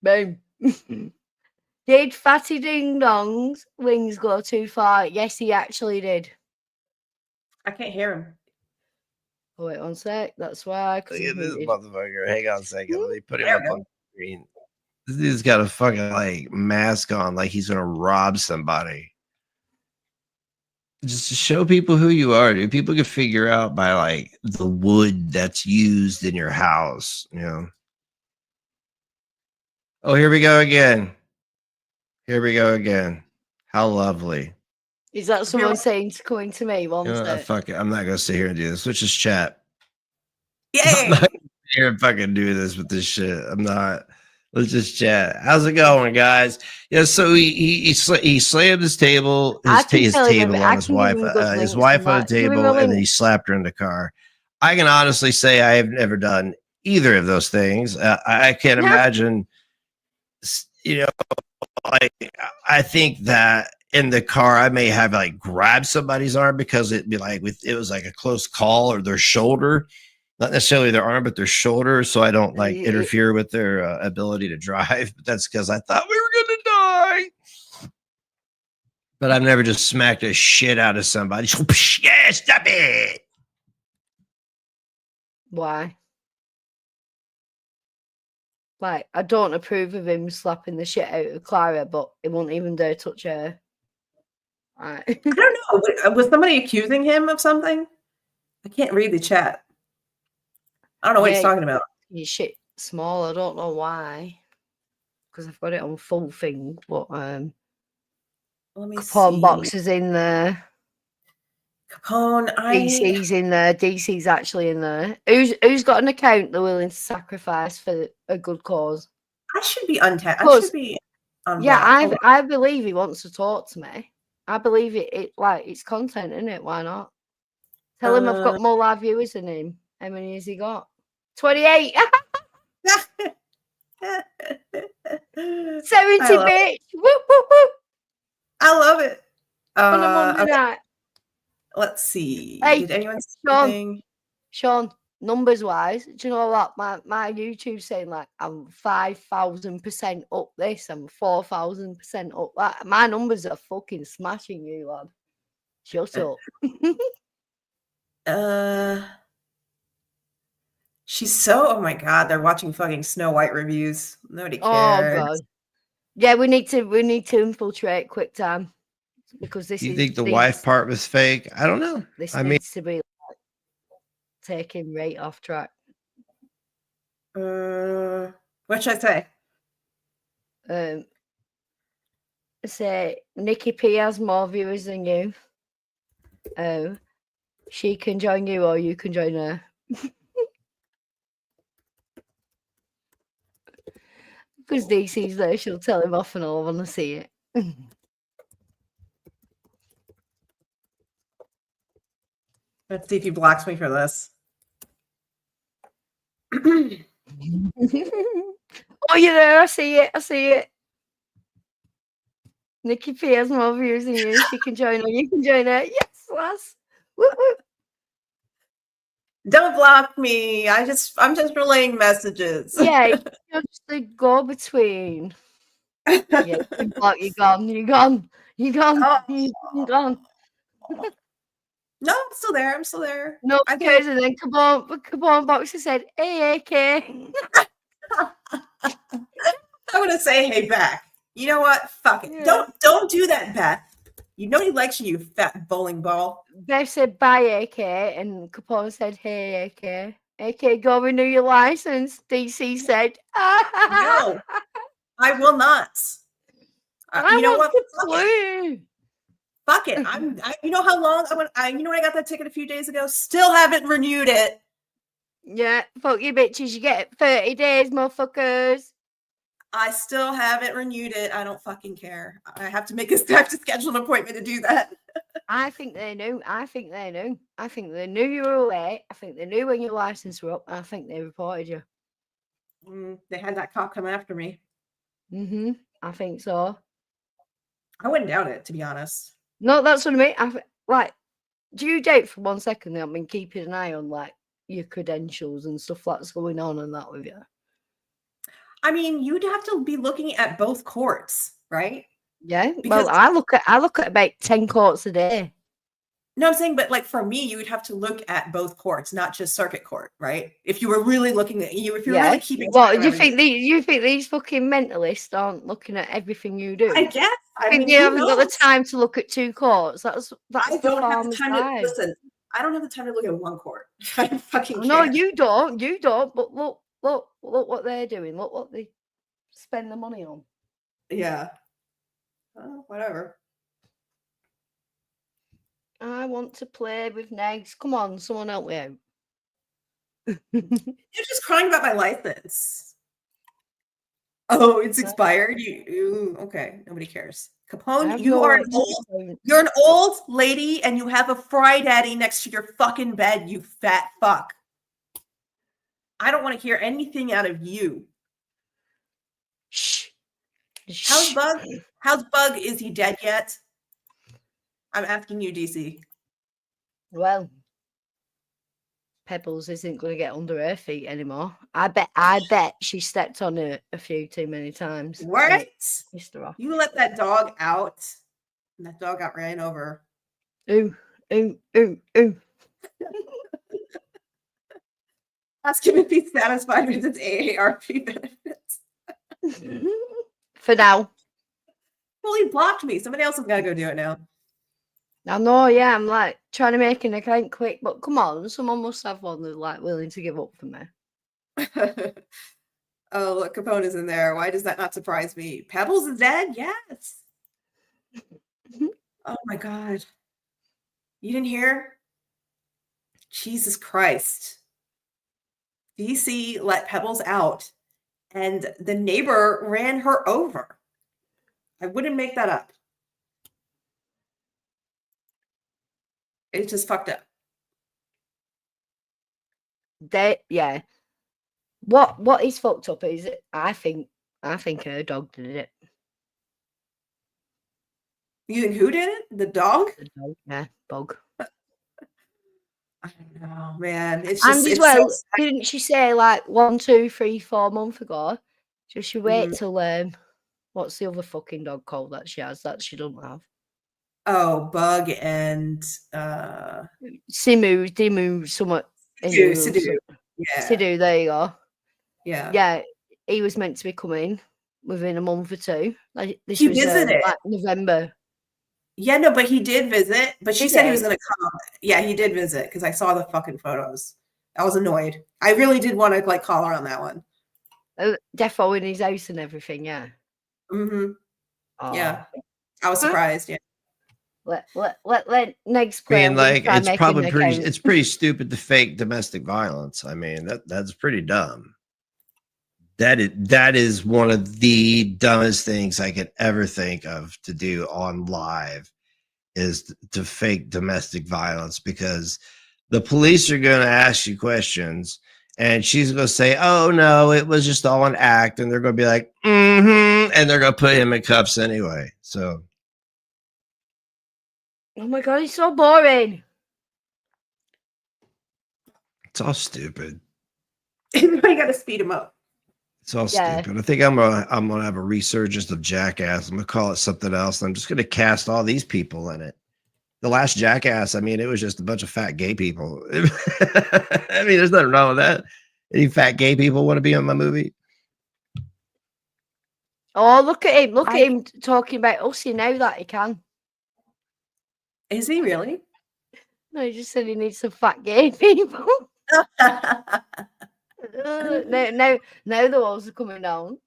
Boom. Did Fatty Ding Dong's wings go too far? Yes, he actually did. I can't hear him. Oh, wait one sec. That's why. Look at this motherfucker. Hang on a second. Let me put him up on the screen. This dude's got a fucking like mask on, like he's gonna rob somebody. Just to show people who you are, dude. People can figure out by like the wood that's used in your house, you know. Oh, here we go again. Here we go again. How lovely. Is that someone saying to coming to me? Fuck it. I'm not gonna sit here and do this. Let's just chat. Yay! I'm not gonna sit here and fucking do this with this shit. I'm not. Let's just chat. How's it going, guys? Yeah, so he slammed his table, his table on his wife on the table, and then he slapped her in the car. I can honestly say I have never done either of those things. I can't imagine. You know, like I think that in the car I may have like grabbed somebody's arm because it'd be like it was like a close call, or their shoulder, not necessarily their arm, but their shoulder. So I don't like interfere with their ability to drive. But that's because I thought we were gonna die. But I've never just smacked the shit out of somebody. Yeah, stop it. Why? Like, I don't approve of him slapping the shit out of Clara, but he won't even dare touch her. Right. I don't know. Was somebody accusing him of something? I can't read the chat. I don't know what he's talking about. His shit small. I don't know why. Because I've got it on full thing. But let me Capone see. Box is in there. Capone, DC's in there. DC's actually in there. Who's got an account they're willing to sacrifice for a good cause? I should be untapped. I should be unblocked. Yeah, I believe he wants to talk to me. I believe it like it's content, isn't it? Why not? Tell him I've got more live viewers than him. How many has he got? 28. 70 bitch. Whoop, whoop, whoop. I love it. On a Monday night. Let's see. Hey, did anyone see Sean, anything? Sean, numbers wise, do you know what? My YouTube's saying like I'm 5,000% up this, I'm 4,000% up that. My numbers are fucking smashing you, lad. Shut up. She's so, oh my God, they're watching fucking Snow White reviews. Nobody cares. Oh God. Yeah, we need to infiltrate quick time because this You is. think the wife part was fake? I don't know. This I needs to be like, taking right off track. What should I say? Say Nikki P has more viewers than you. She can join you or you can join her. Because DC's there, she'll tell him off and I'll want to see it. Let's see if he blocks me for this. Oh, you're there. I see it. Nikki P has more viewers than you. She can join her. You can join her. Yes, lass. Woo-hoo. Don't block me. I'm just relaying messages. Yeah, you're just the go-between. Yeah, you're gone. Oh. You're gone. No, I'm still there. No, okay, and then come on, Boxer said, hey, AK. I'm gonna say hey back. You know what? Fuck it. Yeah. Don't do that, Beth. You know he likes you fat bowling ball. Beth said bye, AK, and Capone said, hey, AK. AK, go renew your license. DC said, no, I will not. You know what? Fuck it. You know how long you know when I got that ticket a few days ago? Still haven't renewed it. Yeah, fuck you bitches. You get 30 days, motherfuckers. I still haven't renewed it. I don't fucking care. I have to schedule an appointment to do that. I think they knew. I think they knew you were away. I think they knew when your license were up. I think they reported you. They had that cop come after me. I think so. I wouldn't doubt it, to be honest. No, that's what I mean. Like, do you doubt for 1 second that I've been keeping an eye on like your credentials and stuff that's going on and that with you? I mean, you'd have to be looking at both courts, right? Yeah. Because I look at about 10 courts a day. No, I'm saying, but like for me, you would have to look at both courts, not just circuit court, right? If you were really looking at you, if you're really keeping. Well, you think these fucking mentalists aren't looking at everything you do? I guess. I think they haven't got the time to look at 2 courts. That's I don't have the time to listen. I don't have the time to look at 1 court. I fucking can't. No, you don't. But look what they're doing. Look what they spend the money on. Yeah. Whatever. I want to play with Negs. Come on, someone help me out. You're just crying about my license. Oh, it's expired. Okay, nobody cares. Capone, you're an old lady and you have a fry daddy next to your fucking bed, you fat fuck. I don't want to hear anything out of you. Shh. How's Bug? How's Bug? Is he dead yet? I'm asking you, DC. Well, Pebbles isn't going to get under her feet anymore. I bet she stepped on it a few too many times. What? You let that dog out, and that dog got ran over. Ooh. Ask him if he's satisfied with his AARP benefits. For now. Well, he blocked me. Somebody else has got to go do it now. I know, yeah. I'm like trying to make an account quick, but come on, someone must have one that's like willing to give up for me. Oh, look, Capone is in there. Why does that not surprise me? Pebbles is dead? Yes. Oh my God. You didn't hear? Jesus Christ. DC let Pebbles out and the neighbor ran her over. I wouldn't make that up. It's just fucked up. What is fucked up is I think her dog did it. You think who did it? The dog? The dog, yeah, bug. I don't know, man. It's And just as it's well, so didn't she say like 1, 2, 3, 4 months ago? Just she wait till what's the other fucking dog called that she has that she doesn't have? Oh, Bug and Simu, Dimu, somewhat. Sidhu. Yeah. Sidhu, there you go. Yeah. Yeah, he was meant to be coming within a month or two. Like this He was visited. like November. Yeah, no, but he did visit. But she Did said he he? was gonna come. Yeah, he did visit because I saw the fucking photos. I was annoyed. I really did want to like call her on that one. Defo in his house and everything, yeah. Mm-hmm. Oh. Yeah. I was surprised, yeah. Let next play. I mean, like it's probably it's pretty stupid to fake domestic violence. I mean, that's pretty dumb. That is one of the dumbest things I could ever think of to do on live is to fake domestic violence, because the police are going to ask you questions and she's going to say, oh no, it was just all an act. And they're going to be like, and they're going to put him in cuffs anyway. So. Oh my God, he's so boring. It's all stupid. You got to speed him up. It's all stupid. I think I'm gonna have a resurgence of Jackass. I'm gonna call it something else. I'm just gonna cast all these people in it. The last Jackass, I mean, it was just a bunch of fat gay people. I mean, there's nothing wrong with that. Any fat gay people want to be on my movie? Oh, look at him! Look at him talking about us. You know that he can. Is he really? No, he just said he needs some fat gay people. Now the walls are coming down.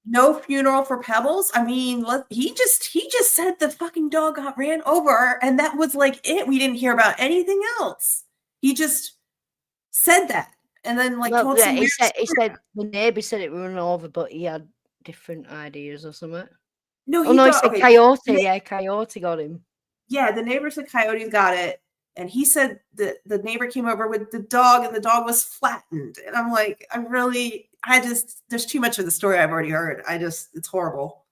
No funeral for Pebbles. I mean, he just said the fucking dog got ran over, and that was like it. We didn't hear about anything else. He just said that, and then like told some he said the neighbor said it ran over, but he had different ideas or something. No, he said coyote. Yeah, coyote got him. Yeah, the neighbor said coyotes got it. And he said that the neighbor came over with the dog and the dog was flattened. And I'm like, there's too much of the story I've already heard. It's horrible.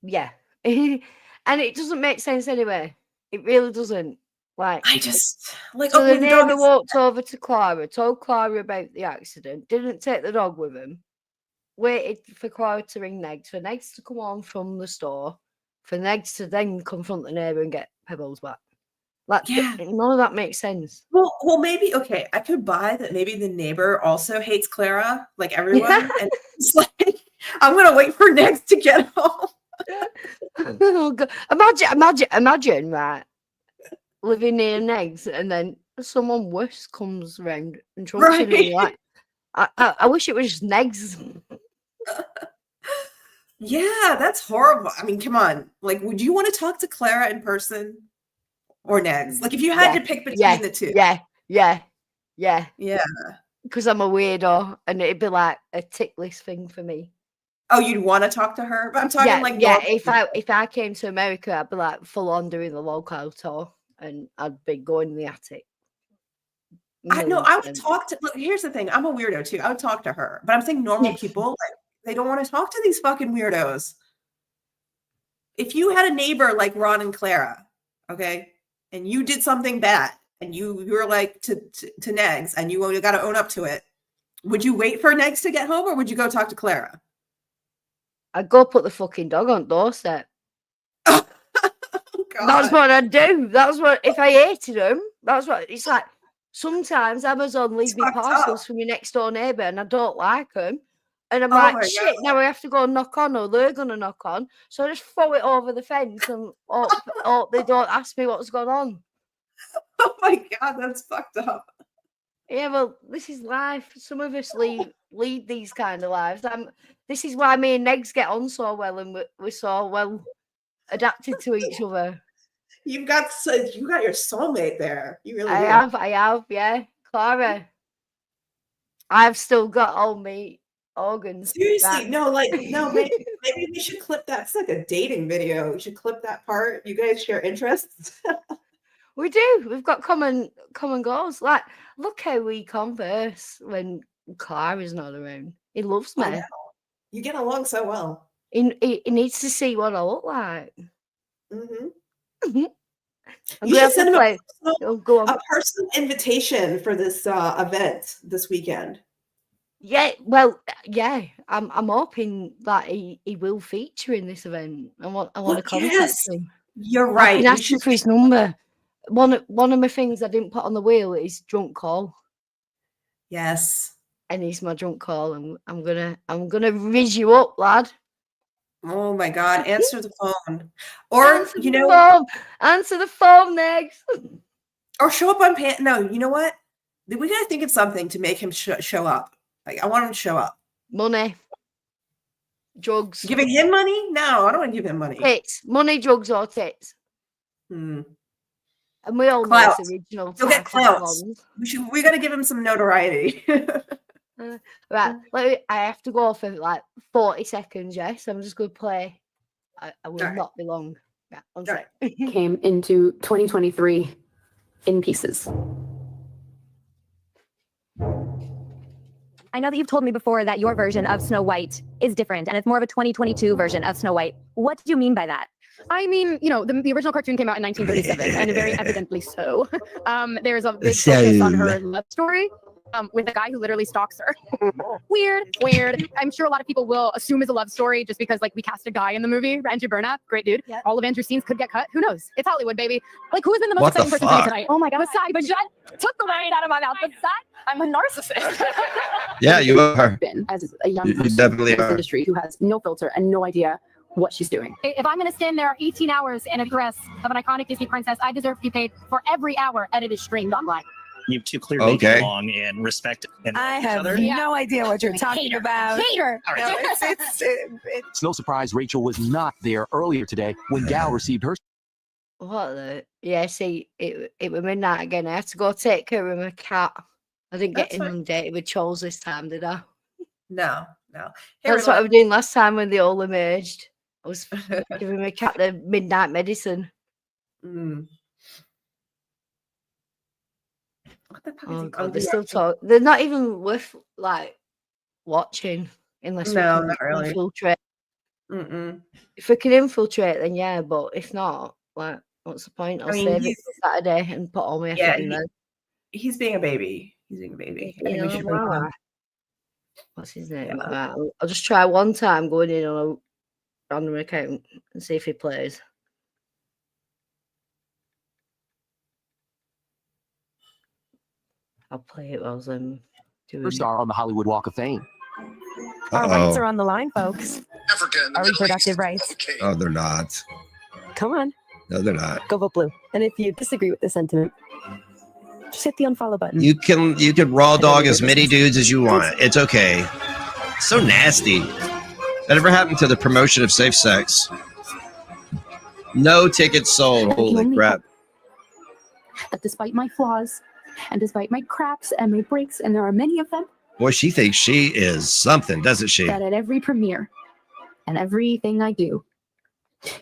Yeah. And it doesn't make sense anyway. It really doesn't. Like, so the neighbor walked over to Clara, told Clara about the accident, didn't take the dog with him, waited for Clara to ring Negs, for Negs to come on from the store, for Negs to then confront the neighbor and get Pebbles back. Like, none of that makes sense. Well, maybe I could buy that. Maybe the neighbor also hates Clara, like everyone, and it's like I'm gonna wait for Negs to get home. Oh, God. Imagine, right? Living near Negs, and then someone worse comes around and trumps him. And like, I wish it was just Negs. Yeah, that's horrible. I mean, come on. Like, would you want to talk to Clara in person or Negs? Like, if you had to pick between the two. Yeah. Because I'm a weirdo, and it'd be like a ticklish thing for me. Oh, you'd want to talk to her? But I'm talking if I came to America, I'd be like full on doing the local tour, and I'd be going in the attic. I would talk to. Look, here's the thing. I'm a weirdo too. I would talk to her, but I'm saying normal people, like, they don't want to talk to these fucking weirdos. If you had a neighbor like Ron and Clara, okay, and you did something bad, and you were like to Negs, and you got to own up to it, would you wait for Negs to get home, or would you go talk to Clara? I'd go put the fucking dog on doorstep. Oh, that's what I'd do. That's what, if I hated him, that's what it's like. Sometimes Amazon leaves me parcels from your next door neighbor, and I don't like them. And I'm like, shit, now I have to go and knock on, or they're going to knock on. So I just throw it over the fence and hope they don't ask me what's going on. Oh my God, that's fucked up. Yeah, well, this is life. Some of us lead these kind of lives. This is why me and Negs get on so well, and we're so well adapted to each other. You got your soulmate there. You really I have, yeah. Clara. I've still got all me organs. Seriously, no, maybe we should clip that. It's like a dating video. We should clip that part. You guys share interests. We do. We've got common goals. Like, look how we converse when Clara's not around. He loves me. You get along so well. He needs to see what I look like. Mm-hmm. You should send him a personal invitation for this event this weekend. Yeah, well, yeah. I'm hoping that he will feature in this event. I want to contact him. You're right. I've been asking for his number. One of my things I didn't put on the wheel is drunk call. Yes. And he's my drunk call, and I'm gonna rizz you up, lad. Oh my God! Answer the phone, answer the phone next, or show up on No, you know what? We gotta think of something to make him show up. Like, I want him to show up. Money, drugs. Giving him money? No, I don't want to give him money. Tits, money, drugs, or tits. And we all know it's original. You'll get clout. We got to give him some notoriety. Right, I have to go for like 40 seconds. Yes, I'm just going to play. I will not be long. Yeah, one sec. Came into 2023 in pieces. I know that you've told me before that your version of Snow White is different and it's more of a 2022 version of Snow White. What did you mean by that? I mean, you know, the original cartoon came out in 1937, and very evidently so. There's a big focus on her love story with a guy who literally stalks her. Weird. I'm sure a lot of people will assume it's a love story just because, like, we cast a guy in the movie, Andrew Burnap, great dude. Yep. All of Andrew's scenes could get cut. Who knows? It's Hollywood, baby. Like, who has been the most exciting person for me tonight? Oh my God. Besides, took the right out of my mouth. Besides, I'm a narcissist. Yeah, you are. As a young you definitely in this are. industry who has no filter and no idea what she's doing. If I'm going to stand there 18 hours in a dress of an iconic Disney princess, I deserve to be paid for every hour and it is streamed online. You two clearly get along and respect and I have no idea what you're talking about. Hater. No, it's no surprise Rachel was not there earlier today when Gal received her. What the? Yeah, see, it was midnight again. I had to go take care of my cat. I didn't get inundated with trolls this time, did I? No. That's what I was doing last time when they all emerged. I was giving my cat the midnight medicine. Oh God, they still talk. They're not even worth like watching unless we can infiltrate. If we can infiltrate, then yeah. But if not, like, what's the point? I'll save it for Saturday and put all my effort in there. He's being a baby. What's his name? I'll just try one time going in on a random account and see if he plays. I'll play it while I'm doing star on the Hollywood Walk of Fame. Our rights are on the line, folks. Our reproductive rights. Okay. Oh, they're not. Come on. No, they're not. Go vote blue. And if you disagree with the sentiment, just hit the unfollow button. You can raw dog as many dudes as you want. It's okay. So nasty. That ever happened to the promotion of safe sex? No tickets sold. Holy crap. That despite my flaws and despite my cracks and my breaks, and there are many of them. Boy, she thinks she is something, doesn't she? That at every premiere and everything I do,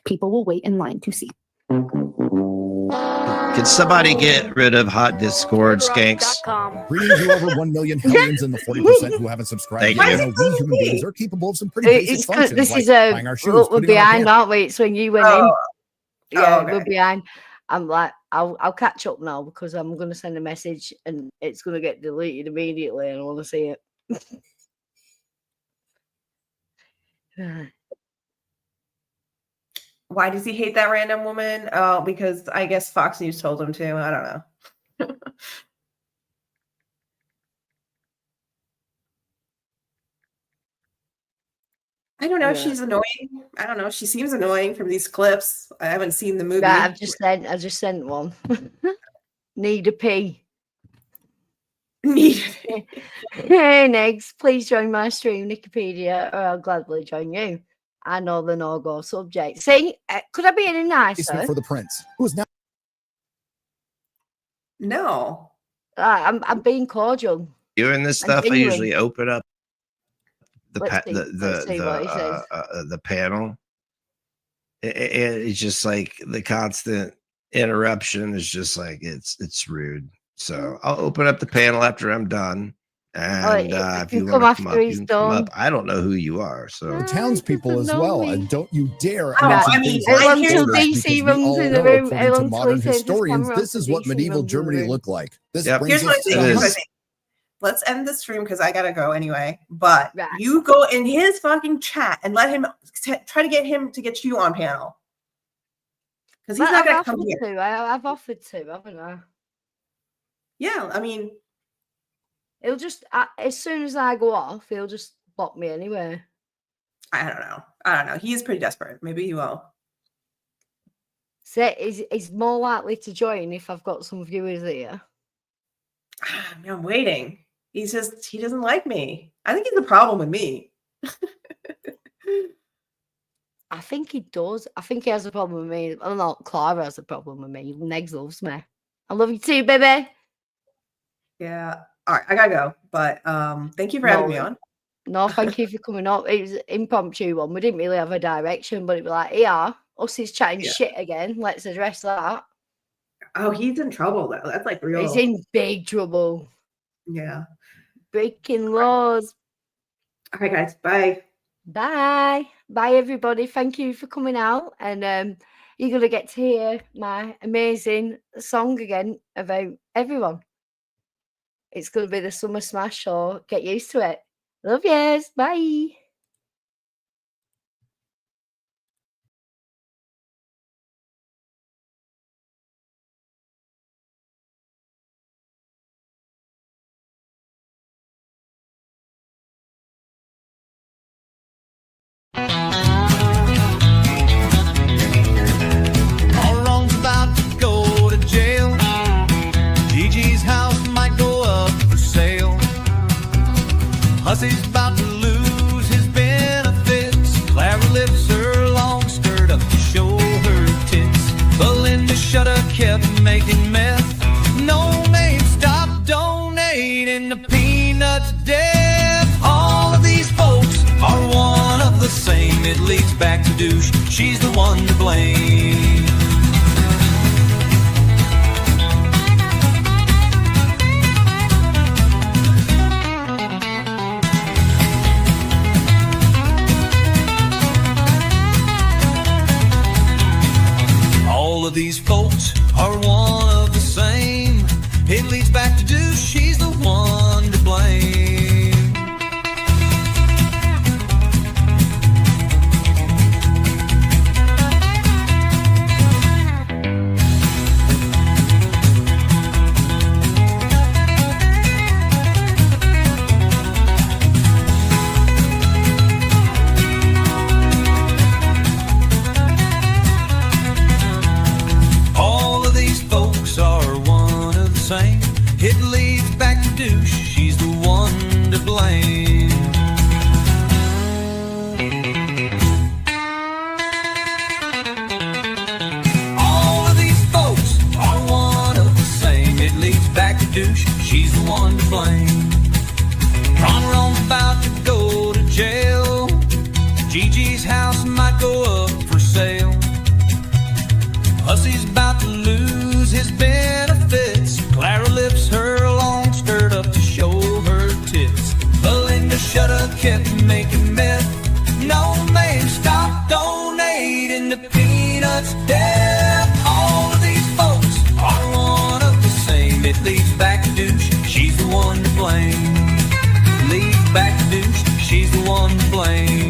people will wait in line to see. Can somebody get rid of hot Discord skanks? Greetings to over 1 million Hellions and the 40% who haven't subscribed. Thank you. We human beings are capable of some pretty basic functions. This like is a tying our shoes, we're behind, aren't we? It's when you went in. Yeah, we're behind. I'm like, I'll catch up now because I'm going to send a message and it's going to get deleted immediately and I want to see it. Why does he hate that random woman? Because I guess Fox News told him to. I don't know. I don't know if she's annoying. I don't know. She seems annoying from these clips. I haven't seen the movie. Yeah, I just sent one. Need a pee. Hey, next, please join my stream, Wikipedia, or I'll gladly join you. I know the no-go subject. See, could I be any nicer? For the prince, who is now. No. I'm being cordial. Doing this stuff, I usually open up the panel. It's just like the constant interruption is just like it's rude. So I'll open up the panel after I'm done. And if you want to come up, you can come up. I don't know who you are, so townspeople as well, and don't you dare. DC runs in the room. To modern historians, this is what medieval Germany looked like. This Here's my thing. Let's end the stream because I gotta go anyway. But you go in his fucking chat and let him try to get him to get you on panel because he's not gonna come here. I've offered to, haven't I? Yeah, I mean. He'll just, as soon as I go off, he'll just block me anyway. I don't know. He is pretty desperate. Maybe he will. So he's more likely to join if I've got some viewers here. I'm waiting. He doesn't like me. I think he's the problem with me. I think he does. I think he has a problem with me. I don't know. Clara has a problem with me. Negs loves me. I love you too, baby. Yeah. All right, I gotta go. But thank you for having me on. No, thank you for coming up. It was an impromptu one. We didn't really have a direction, but it was like, yeah, us is chatting shit again. Let's address that. Oh, he's in trouble though. That's like real. He's in big trouble. Yeah. Breaking laws. All right, guys. Bye. Bye. Bye, everybody. Thank you for coming out. And you're gonna get to hear my amazing song again about everyone. It's going to be the Summer Smash, so get used to it. Love yous. Bye. All wrong's about to go to jail. Gigi's house might go up for sale. Hussy's about to lose his benefits. Clara lifts her long skirt up to show her tits. Belinda Shutter kept making meth. No name stopped donating to Peanuts death. All of these folks are one of the same. It leads back to douche. She's the one to blame. All of these folks are one of the same. It leads back to douche. She's the one to blame. It leads back to douche. She's the one to blame. All of these folks are one of the same. It leads back to douche. She's the one to blame. Ron Ron's about to go to jail. Gigi's house might go up for sale. Hussy's about to lose his benefits. Clara lifts her long skirt up to show her tits. Belinda Shutter kept making meth. No man stopped donating to Peanuts death. All of these folks are one of the same. It leads back to douche. She's the one to blame. Leads back to douche. She's the one to blame.